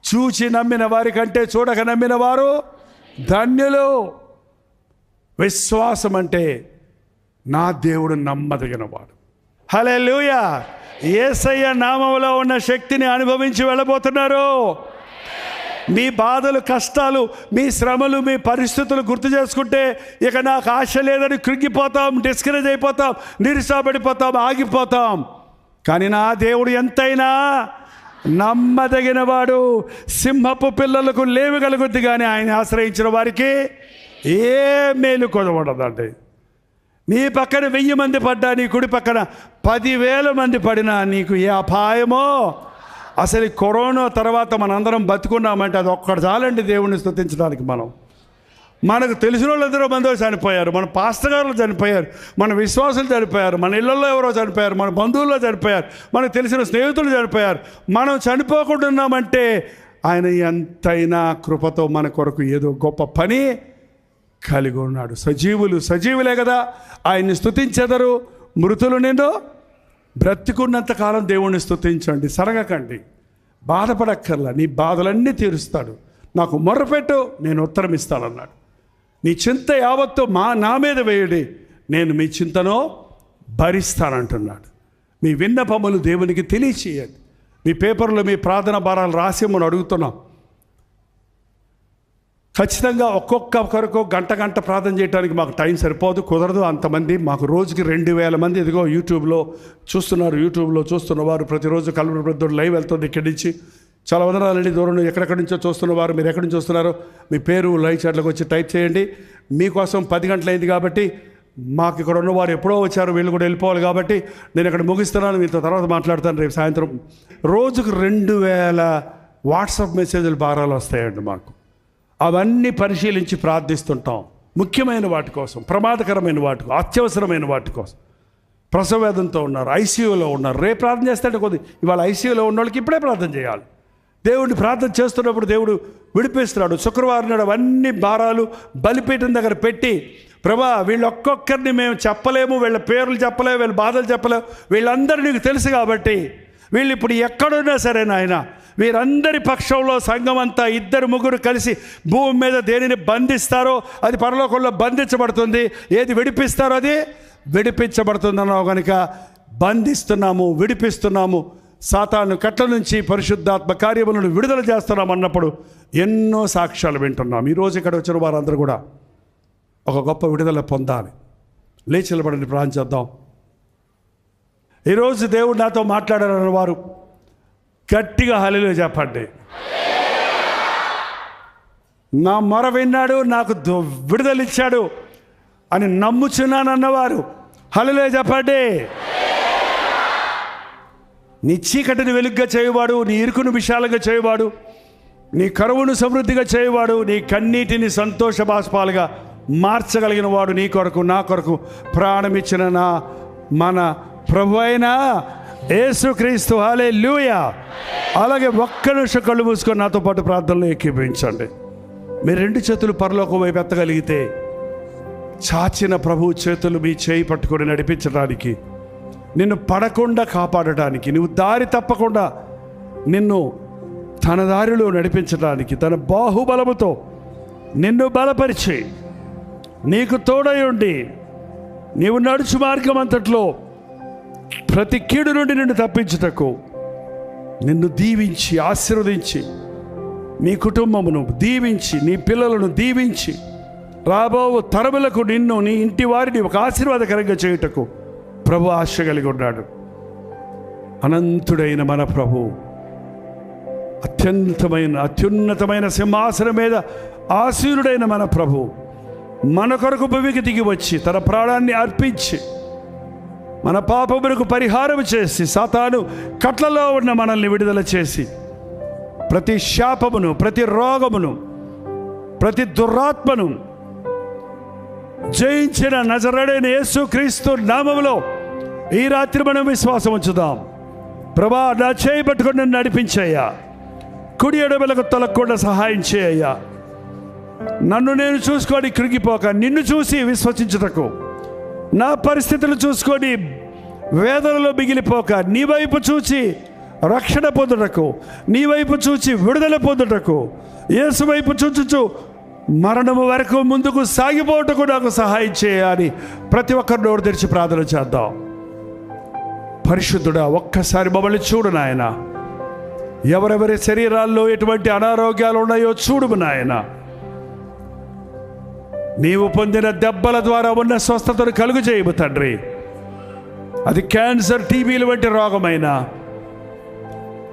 చూచి నమ్మిన వారి కంటే చూడక నమ్మిన వారు ధన్యులు. విశ్వాసం అంటే నా దేవుడు నమ్మదగినవాడు. హల్లెలూయా. యేసయ్య నామములో ఉన్న శక్తిని అనుభవించి వెళ్ళబోతున్నారు. మీ బాధలు, కష్టాలు, మీ శ్రమలు, మీ పరిస్థితులు గుర్తు చేసుకుంటే ఇక నాకు ఆశ లేదని కృంగిపోతాం, డిస్కరేజ్ అయిపోతాం, నిరుత్సాహపడిపోతాం, ఆగిపోతాం. కానీ నా దేవుడు ఎంతైనా నమ్మదగినవాడు. సింహపు పిల్లలకు లేవగలుగుద్ది, కానీ ఆయన ఆశ్రయించిన వారికి ఏ మేలు కొదవడదండి. నీ పక్కన 1000 మంది పడ్డా, నీ కుడి పక్కన 10,000 మంది పడినా నీకు ఏ అపాయమో. అసలు కరోనా తర్వాత మనందరం బతుకున్నామంటే అది ఒక్కటి చాలండి దేవుణ్ణి స్తుతించడానికి. మనకు తెలిసిన వాళ్ళు ఎందరో మంది చనిపోయారు, మన పాస్టర్ గారులు చనిపోయారు, మన విశ్వాసులు చనిపోయారు, మన ఇళ్లలో ఎవరో చనిపోయారు, మన బంధువుల్లో చనిపోయారు, మనకు తెలిసిన స్నేహితులు చనిపోయారు. మనం చనిపోకుండా ఉన్నామంటే ఆయన ఎంతైనా కృపతో మన కొరకు ఏదో గొప్ప పని కలిగి ఉన్నాడు. సజీవులే కదా ఆయన్ని స్తుతించెదరు. మృతులు నిన్ను బ్రతికున్నంత కాలం దేవుణ్ణి స్తుతించండి, సరగకండి, బాధపడక్కర్లా. నీ బాధలన్నీ తీరుస్తాడు. నాకు మొర్రపెట్టు, నేను ఉత్తరం ఇస్తానన్నాడు. నీ చింత యావత్తు నా మీద వేయడి, నేను మీ చింతను భరిస్తానంటున్నాడు. మీ విన్నపములు దేవునికి తెలియచేయండి. మీ పేపర్లో మీ ప్రార్థన భారాలు రాసేమని అడుగుతున్నాం. ఖచ్చితంగా ఒక్కొక్కరికో గంట ప్రార్థన చేయడానికి మాకు టైం సరిపోదు, కుదరదు. అంతమంది మాకు రోజుకి 2000 మంది ఇదిగో యూట్యూబ్లో చూస్తున్నవారు ప్రతిరోజు కల్వరి బ్రదర్ లైవ్ వెళ్తుంది ఇక్కడి నుంచి. చాలా వందనాలండి. దూరం ఎక్కడెక్కడి నుంచో చూస్తున్నవారు, మీరు ఎక్కడి నుంచి చూస్తున్నారో మీ పేరు లైవ్ చాట్లోకి వచ్చి టైప్ చేయండి. మీకోసం 10 గంటలైంది కాబట్టి, మాకు ఇక్కడ ఉన్నవారు ఎప్పుడో వచ్చారు, వీళ్ళు కూడా వెళ్ళిపోవాలి కాబట్టి నేను ఇక్కడ ముగిస్తున్నాను. మీతో తర్వాత మాట్లాడతాను రేపు సాయంత్రం. రోజుకు 2000 వాట్సాప్ మెసేజ్లు భారాలు వస్తాయండి మాకు. అవన్నీ పరిశీలించి ప్రార్థిస్తుంటాం. ముఖ్యమైన వాటి కోసం, ప్రమాదకరమైన వాటి కోసం, అత్యవసరమైన వాటి కోసం. ప్రసవవేదంతో ఉన్నారు, ఐసీయూలో ఉన్నారు, రేపు ప్రార్థన చేస్తాడు కొద్ది. ఇవాళ ఐసీయూలో ఉన్న వాళ్ళకి ఇప్పుడే ప్రార్థన చేయాలి. దేవుడిని ప్రార్థన చేస్తున్నప్పుడు దేవుడు విడిపిస్తున్నాడు. శుక్రవారం నాడు అవన్నీ భారాలు బలిపీఠం దగ్గర పెట్టి, ప్రభా వీళ్ళు ఒక్కొక్కరిని మేము చెప్పలేము, వీళ్ళ పేర్లు చెప్పలేము, వీళ్ళ బాధలు చెప్పలేము, వీళ్ళందరూ నీకు తెలుసు కాబట్టి వీళ్ళు ఇప్పుడు ఎక్కడున్నా సరే నాయన, వీరందరి పక్షంలో సంఘం అంతా 2-3 కలిసి భూమి మీద దేనిని బంధిస్తారో అది పరలోకంలో బంధించబడుతుంది, ఏది విడిపిస్తారో అది విడిపించబడుతుందన్నావు కనుక బంధిస్తున్నాము, విడిపిస్తున్నాము. సాతాను కట్ల నుంచి పరిశుద్ధాత్మ కార్యములను విడుదల చేస్తున్నాం అన్నప్పుడు ఎన్నో సాక్ష్యాలు వింటున్నాం. ఈరోజు ఇక్కడ వచ్చిన వారందరూ కూడా ఒక గొప్ప విడుదల పొందాలి. లేచి నిలబడండి, ప్రార్థన చేద్దాం. ఈరోజు దేవుడు నాతో మాట్లాడారన్న వారు గట్టిగా హల్లెలూయా చెప్పండి. నా మొర విన్నాడు, నాకు విడుదలిచ్చాడు అని నమ్ముచున్నానన్నవారు హల్లెలూయా చెప్పండి. నీ చీకటిని వెలుగ్గా చేయవాడు, నీ ఇరుకును విశాలంగా చేయవాడు, నీ కరువును సమృద్ధిగా చేయవాడు, నీ కన్నీటిని సంతోష బాష్పాలుగా మార్చగలిగిన వాడు నీ కొరకు నా కొరకు ప్రాణమిచ్చిన మన ప్రభు అయిన యేసుక్రీస్తు. హల్లెలూయా. అలాగే ఒక్క నిమిషం కళ్ళు మూసుకొని నాతో పాటు ప్రార్థనలో ఏకీభవించండి. మీరు 2 చేతులు పరలోకం వైపు ఎత్తగలిగితే చాచిన ప్రభు చేతులు మీ చేయి పట్టుకొని నడిపించడానికి, నిన్ను పడకుండా కాపాడటానికి, నువ్వు దారి తప్పకుండా నిన్ను తన దారిలో నడిపించడానికి, తన బాహుబలముతో నిన్ను బలపరిచి నీకు తోడై ఉండి నీవు నడుచు మార్గం అంతట్లో ప్రతి కీడు నుండి నిన్ను తప్పించుటకు నిన్ను దీవించి ఆశీర్వదించి, నీ కుటుంబమును దీవించి, నీ పిల్లలను దీవించి, రాబో తరములకు నిన్ను, నీ ఇంటి వారిని ఒక ఆశీర్వాదకరంగా చేయుటకు ప్రభు ఆశ కలిగి ఉన్నాడు. అనంతుడైన మన ప్రభు అత్యున్నతమైన సింహాసనం మీద ఆసీనుడైన మన ప్రభు మన కొరకు భూమికి దిగి వచ్చి తన ప్రాణాన్ని అర్పించి మన పాపములకు పరిహారం చేసి, సాతాను కట్లలో ఉన్న మనల్ని విడుదల చేసి, ప్రతి శాపమును, ప్రతి రోగమును, ప్రతి దురాత్మను జయించిన నజరేయుడైన యేసుక్రీస్తు నామములో ఈ రాత్రి మనం విశ్వాసం ఉంచుదాం. ప్రభా, నా చేయి పట్టుకొని నన్ను నడిపించయ్యా, కుడి ఎడమలకు తొలగకుండా సహాయం చేయయ్యా. నన్ను నేను చూసుకొని కృంగిపోక నిన్ను చూసి విశ్వసించుటకు, నా పరిస్థితులు చూసుకొని వేదనలో మిగిలిపోక నీ వైపు చూచి రక్షణ పొందుటకు, నీ వైపు చూచి విడుదల పొందుటకు, యేసు వైపు చూచుచు మరణము వరకు ముందుకు సాగిపోవటకు నాకు సహాయం చేయాలి. ప్రతి ఒక్కరు నోరు తెరిచి ప్రార్థన చేద్దాం. పరిశుద్ధుడా, ఒక్కసారి మమ్మల్ని చూడు నాయన. ఎవరెవరి శరీరాల్లో ఎటువంటి అనారోగ్యాలు ఉన్నాయో చూడు నాయన. నీవు పొందిన దెబ్బల ద్వారా ఉన్న స్వస్థతను కలుగు చేయము తండ్రి. అది క్యాన్సర్, టీబీలు వంటి రోగమైనా,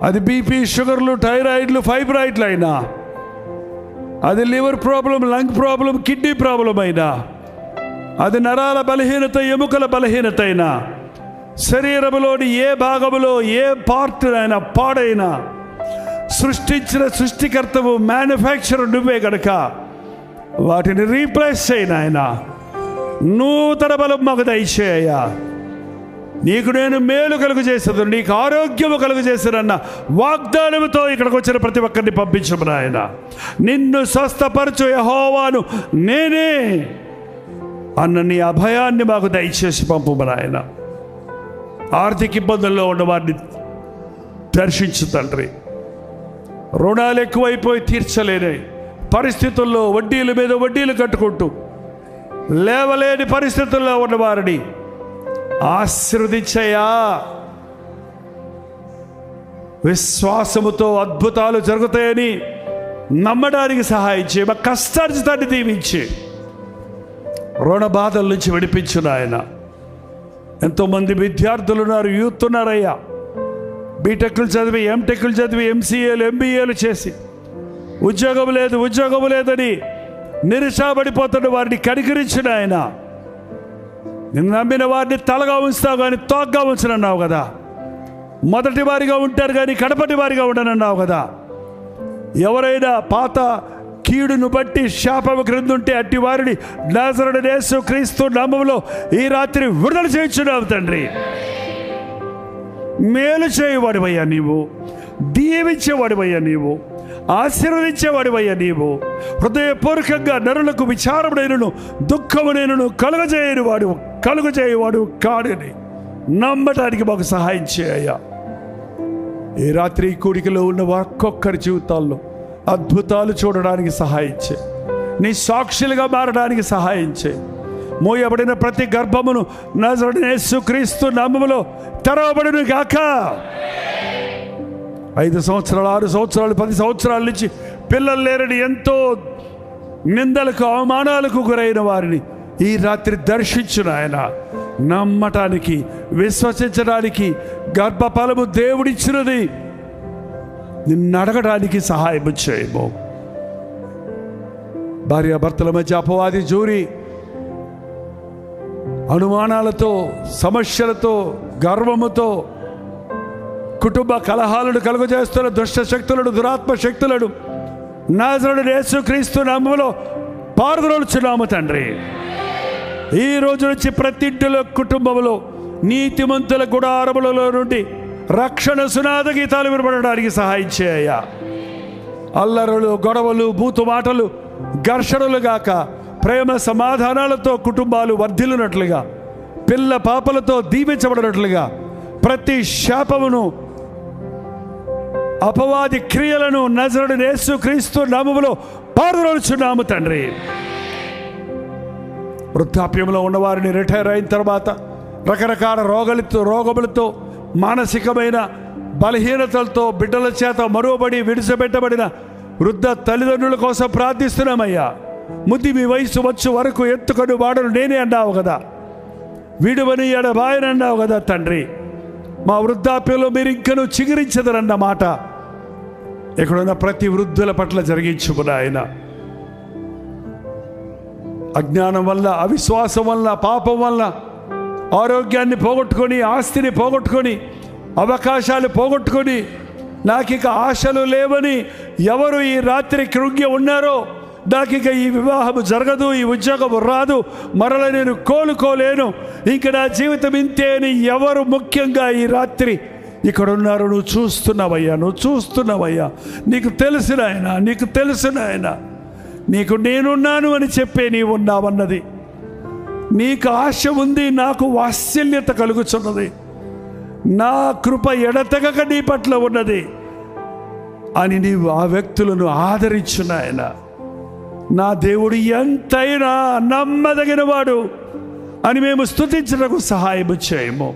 అది బీపీ, షుగర్లు, థైరాయిడ్లు, ఫైబ్రాయిడ్లు అయినా, అది liver problem, lung problem, kidney problem అయినా, అది నరాల బలహీనత, ఎముకల బలహీనత అయినా, శరీరంలోని ఏ భాగములో ఏ పార్ట్ అయినా పాడైనా, సృష్టించిన సృష్టికర్తవు, మ్యానుఫ్యాక్చర్ నువ్వే గనక వాటిని రీప్లేస్ చేయను ఆయన. నూతన బలం మాకు దయచేయ్యా. నీకు నేను మేలు కలుగు చేసేది, నీకు ఆరోగ్యము కలుగు చేసేదన్న వాగ్దానముతో ఇక్కడికి వచ్చిన ప్రతి ఒక్కరిని పంపించము నాయన. నిన్ను స్వస్థపరచు యెహోవాను నేనే అన్న నీ అభయాన్ని మాకు దయచేసి పంపుము నాయన. ఆర్థిక ఇబ్బందుల్లో ఉన్న వారిని దర్శించు తండ్రి. రుణాలు ఎక్కువైపోయి తీర్చలేని పరిస్థితుల్లో వడ్డీల మీద వడ్డీలు కట్టుకుంటూ లేవలేని పరిస్థితుల్లో ఉన్న వారిని ఆశీర్వదించయ్యా. విశ్వాసముతో అద్భుతాలు జరుగుతాయని నమ్మడానికి సహాయం చేయ. మా కష్టార్జితాన్ని దీవించి రుణ బాధల నుంచి విడిపించు నాయన. ఎంతోమంది విద్యార్థులు ఉన్నారు, యూత్ ఉన్నారయ్యా. బీటెక్లు చదివి, ఎంటెక్లు చదివి, ఎంసీఏలు, ఎంబీఏలు చేసి ఉద్యోగం లేదని నిరుత్సాహపడిపోతున్న వారిని కనికరించిన ఆయన. నిన్ను నమ్మిన వారిని తలగా ఉంచుతావు కానీ తోగ్గా ఉంచనన్నావు కదా. మొదటి వారిగా ఉంటారు కానీ కడపటి వారిగా ఉండనన్నావు కదా. ఎవరైనా పాత కీడును బట్టి శాపము క్రిందుంటే అట్టి వారిని నజరేయుడైన యేసుక్రీస్తు నామములో ఈ రాత్రి విడుదల చేయించున్నావు తండ్రి. మేలు చేయవాడివయ్యా నీవు, దీవించేవాడివయ్యా నీవు, ఆశీర్వదించేవాడివయ్యా నీవు. హృదయపూర్వకంగా నరులకు విచారమునైనను దుఃఖమునైనను కలుగజేయవాడు కాడని నమ్మటానికి మాకు సహాయం చేయ్యా. ఈ రాత్రి ఈ కూడికలో ఉన్న ఒక్కొక్కరి జీవితాల్లో అద్భుతాలు చూడడానికి సహాయం చేయి. నీ సాక్షులుగా మారడానికి సహాయం చేయి. మోయబడిన ప్రతి గర్భమును నజరేయుడైన యేసుక్రీస్తు నామములో తెరవబడును గాక. 5 సంవత్సరాలు, 6 సంవత్సరాలు, 10 సంవత్సరాల నుంచి పిల్లలు లేరని ఎంతో నిందలకు, అవమానాలకు గురైన వారిని ఈ రాత్రి దర్శించు నాయన. నమ్మటానికి, విశ్వసించడానికి గర్భఫలము దేవుడిచ్చినది నిన్ను అడగడానికి సహాయం చేయము. భార్యాభర్తల మధ్య అపవాది జూరి అనుమానాలతో, సమస్యలతో, గర్వముతో కుటుంబ కలహాలను కలుగజేస్తున్న దుష్ట శక్తులను, దురాత్మ శక్తులను నజరేయుడైన యేసుక్రీస్తు నామములో పారద్రోలుచున్నాము తండ్రి. ఈ రోజు నుంచి ప్రతి ఇంటిలో, కుటుంబంలో నీతిమంతుల గుడారములలో నుండి రక్షణ సునాద గీతాలు వినబడడానికి సహాయం చేయ్యా. అల్లరులు, గొడవలు, బూతు మాటలు, ఘర్షణలు గాక ప్రేమ సమాధానాలతో కుటుంబాలు వర్ధిల్లునట్లుగా, పిల్ల పాపలతో దీవించబడినట్లుగా ప్రతి శాపమును, అపవాది క్రియలను నజరేయుడైన యేసుక్రీస్తు నామములో పారద్రోలుచున్నాము తండ్రి. వృద్ధాప్యంలో ఉన్నవారిని రిటైర్ అయిన తర్వాత రకరకాల రోగములతో, మానసికమైన బలహీనతలతో బిడ్డల చేత మరువబడి విడిచిపెట్టబడిన వృద్ధ తల్లిదండ్రుల కోసం ప్రార్థిస్తున్నామయ్యా. ముదిమి వయసు వచ్చు వరకు ఎత్తుకొని వాడను నేనే అన్నావు కదా, విడువని ఎడబాయని అన్నావు కదా తండ్రి. మా వృద్ధాప్యంలో మీరు ఇంకనూ చిగురించదరన్న మాట ఇక్కడున్న ప్రతి వృద్ధుల పట్ల జరిగించుకున్న ఆయన. అజ్ఞానం వల్ల, అవిశ్వాసం వల్ల, పాపం వల్ల ఆరోగ్యాన్ని పోగొట్టుకొని, ఆస్తిని పోగొట్టుకొని, అవకాశాలు పోగొట్టుకొని, నాకిక ఆశలు లేవని ఎవరు ఈ రాత్రి కృంగి ఉన్నారో, నాకిక ఈ వివాహం జరగదు, ఈ ఉద్యోగం రాదు, మరల నేను కోలుకోలేను, ఇంక నా జీవితం ఇంతే అని ఎవరు ముఖ్యంగా ఈ రాత్రి ఇక్కడ ఉన్నారు. నువ్వు చూస్తున్నావయ్యా, నువ్వు చూస్తున్నావయ్యా. నీకు తెలిసిన ఆయన, నీకు తెలిసిన ఆయన, నీకు నేనున్నాను అని చెప్పే నీవు ఉన్నావన్నది. నీకు ఆశ ఉంది, నాకు వాత్సల్యత కలుగుచున్నది, నా కృప ఎడతెగక నీ పట్ల ఉన్నది అని నీవు ఆ వ్యక్తులను ఆదరించిన ఆయన. నా దేవుడు ఎంతైనా నమ్మదగిన వాడు అని మేము స్తుతించడానికి సహాయం చేయము.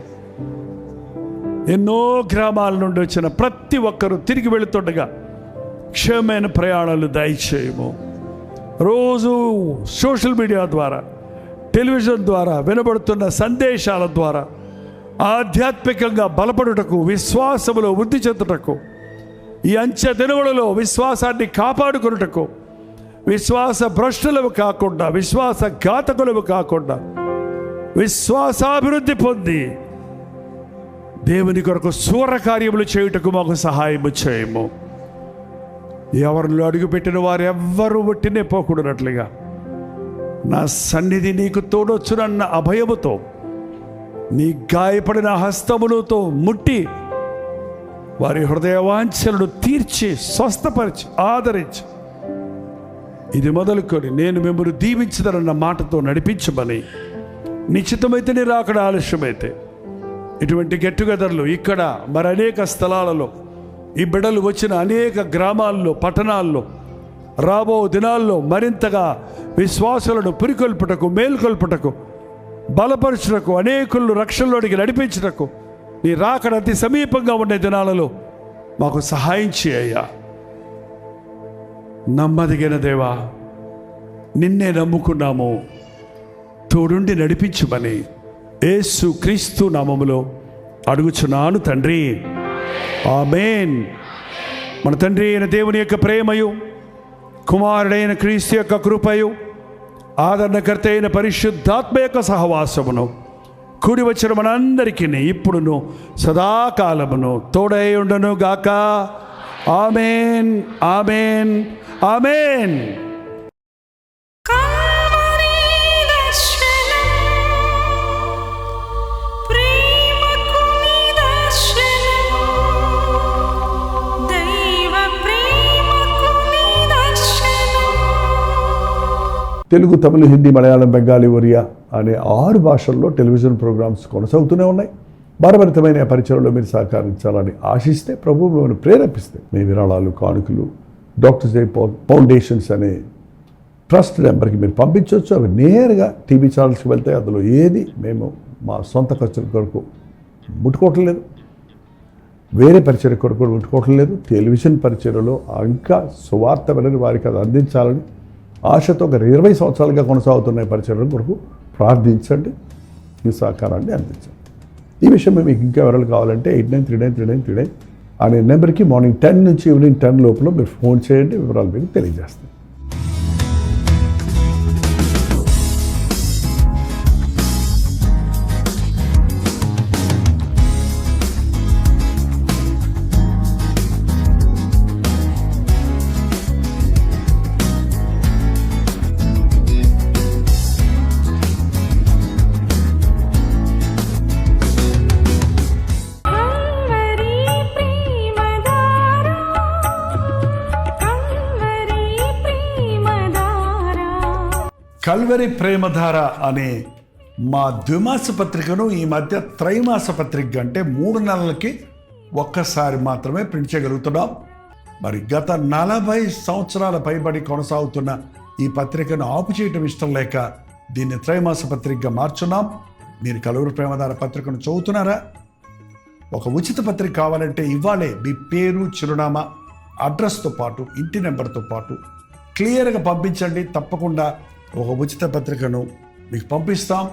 ఎన్నో గ్రామాల నుండి వచ్చిన ప్రతి ఒక్కరూ తిరిగి వెళుతుండగా క్షేమమైన ప్రయాణాలు దయచేయము. రోజు సోషల్ మీడియా ద్వారా, టెలివిజన్ ద్వారా వినబడుతున్న సందేశాల ద్వారా ఆధ్యాత్మికంగా బలపడుటకు, విశ్వాసములో వృద్ధి చెందుటకు, ఈ అంచె దినములలో విశ్వాసాన్ని కాపాడుకున్నటకు, విశ్వాస భ్రష్టులము కాకుండా, విశ్వాస ఘాతకులము కాకుండా, విశ్వాసాభివృద్ధి పొంది దేవుని కొరకు సూర కార్యములు చేయుటకు మాకు సహాయము చేయము. ఎవరిలో అడుగుపెట్టిన వారు ఎవ్వరూ ఒట్టినే పోకూడనట్లుగా నా సన్నిధి నీకు తోడొచ్చునన్న అభయముతో, నీ గాయపడిన హస్తములతో ముట్టి వారి హృదయవాంఛలను తీర్చి, స్వస్థపరిచి, ఆదరించి, ఇది మొదలుకొని నేను మిమ్మల్ని దీవించదనన్న మాటతో నడిపించమని, నిశ్చితమైతే నీ రాకడ ఆలస్యమైతే ఇటువంటి గెట్ టుగెదర్లు ఇక్కడ మరి అనేక స్థలాలలో ఈ బిడ్డలు వచ్చిన అనేక గ్రామాల్లో, పట్టణాల్లో రాబో దినాల్లో మరింతగా విశ్వాసులను పురికొల్పుటకు, మేల్కొల్పుటకు, బలపరచుటకు, అనేకులను రక్షణలోనికి నడిపించుటకు నీ రాకడ అతి సమీపంగా ఉండే దినాలలో మాకు సహాయం చేయ్యా. నమ్మదగిన దేవా, నిన్నే నమ్ముకున్నాము, తోడుండి నడిపించుమని యేసు క్రీస్తు నామములో అడుగుచున్నాను తండ్రి, ఆమేన్. మన తండ్రి అయిన దేవుని యొక్క ప్రేమయు, కుమారుడైన క్రీస్తు యొక్క కృపయు, ఆదరణకర్త అయిన పరిశుద్ధాత్మ యొక్క సహవాసమును కూడి వచ్చిన మనందరికీ ఇప్పుడును సదాకాలమును తోడై ఉండను గాక. ఆమేన్, ఆమేన్, ఆమేన్. తెలుగు, తమిళ, హిందీ, మలయాళం, బెంగాలీ, ఒరియా అనే 6 భాషల్లో టెలివిజన్ ప్రోగ్రామ్స్ కొనసాగుతూనే ఉన్నాయి. భారభరితమైన పరిచయంలో మీరు సహకరించాలని ఆశిస్తే, ప్రభు మిమ్మల్ని ప్రేరేపిస్తే మీ విరాళాలు, కానుకలు డాక్టర్స్ డే ఫౌండేషన్స్ అనే ట్రస్ట్ నెంబర్కి మీరు పంపించవచ్చు. అవి నేరుగా టీవీ ఛానల్స్కి వెళ్తాయి. అందులో ఏది మేము మా సొంత ఖర్చుల కొరకు ముట్టుకోవటం లేదు, వేరే పరిచయ కొరకు ముట్టుకోవటం లేదు. టెలివిజన్ పరిచయలో ఇంకా సువార్త వినని వారికి అది అందించాలని ఆశతో ఒక 20 సంవత్సరాలుగా కొనసాగుతున్న పరిచయం కొరకు ప్రార్థించండి, మీ సహకారాన్ని అందించండి. ఈ విషయం మీకు ఇంకా వివరాలు కావాలంటే 89393939 అనే నెంబర్కి మార్నింగ్ 10 నుంచి ఈవినింగ్ 10 లోపల మీరు ఫోన్ చేయండి, వివరాలు మీకు తెలియజేస్తాం. కల్వరి ప్రేమధార అనే మా ద్విమాస పత్రికను ఈ మధ్య త్రైమాస పత్రిక అంటే 3 నెలలకి ఒక్కసారి మాత్రమే ప్రింట్ చేయగలుగుతున్నాం. మరి గత 40 సంవత్సరాల పైబడి కొనసాగుతున్న ఈ పత్రికను ఆపు చేయటం ఇష్టం లేక దీన్ని త్రైమాస పత్రికగా మార్చున్నాం. మీరు కల్వరి ప్రేమధార పత్రికను చదువుతున్నారా? ఒక ఉచిత పత్రిక కావాలంటే ఇవ్వాలే మీ పేరు, చిరునామా, అడ్రస్తో పాటు ఇంటి నెంబర్తో పాటు క్లియర్గా పంపించండి. తప్పకుండా ఒక ఉచిత పత్రికను మీకు పంపిస్తాం.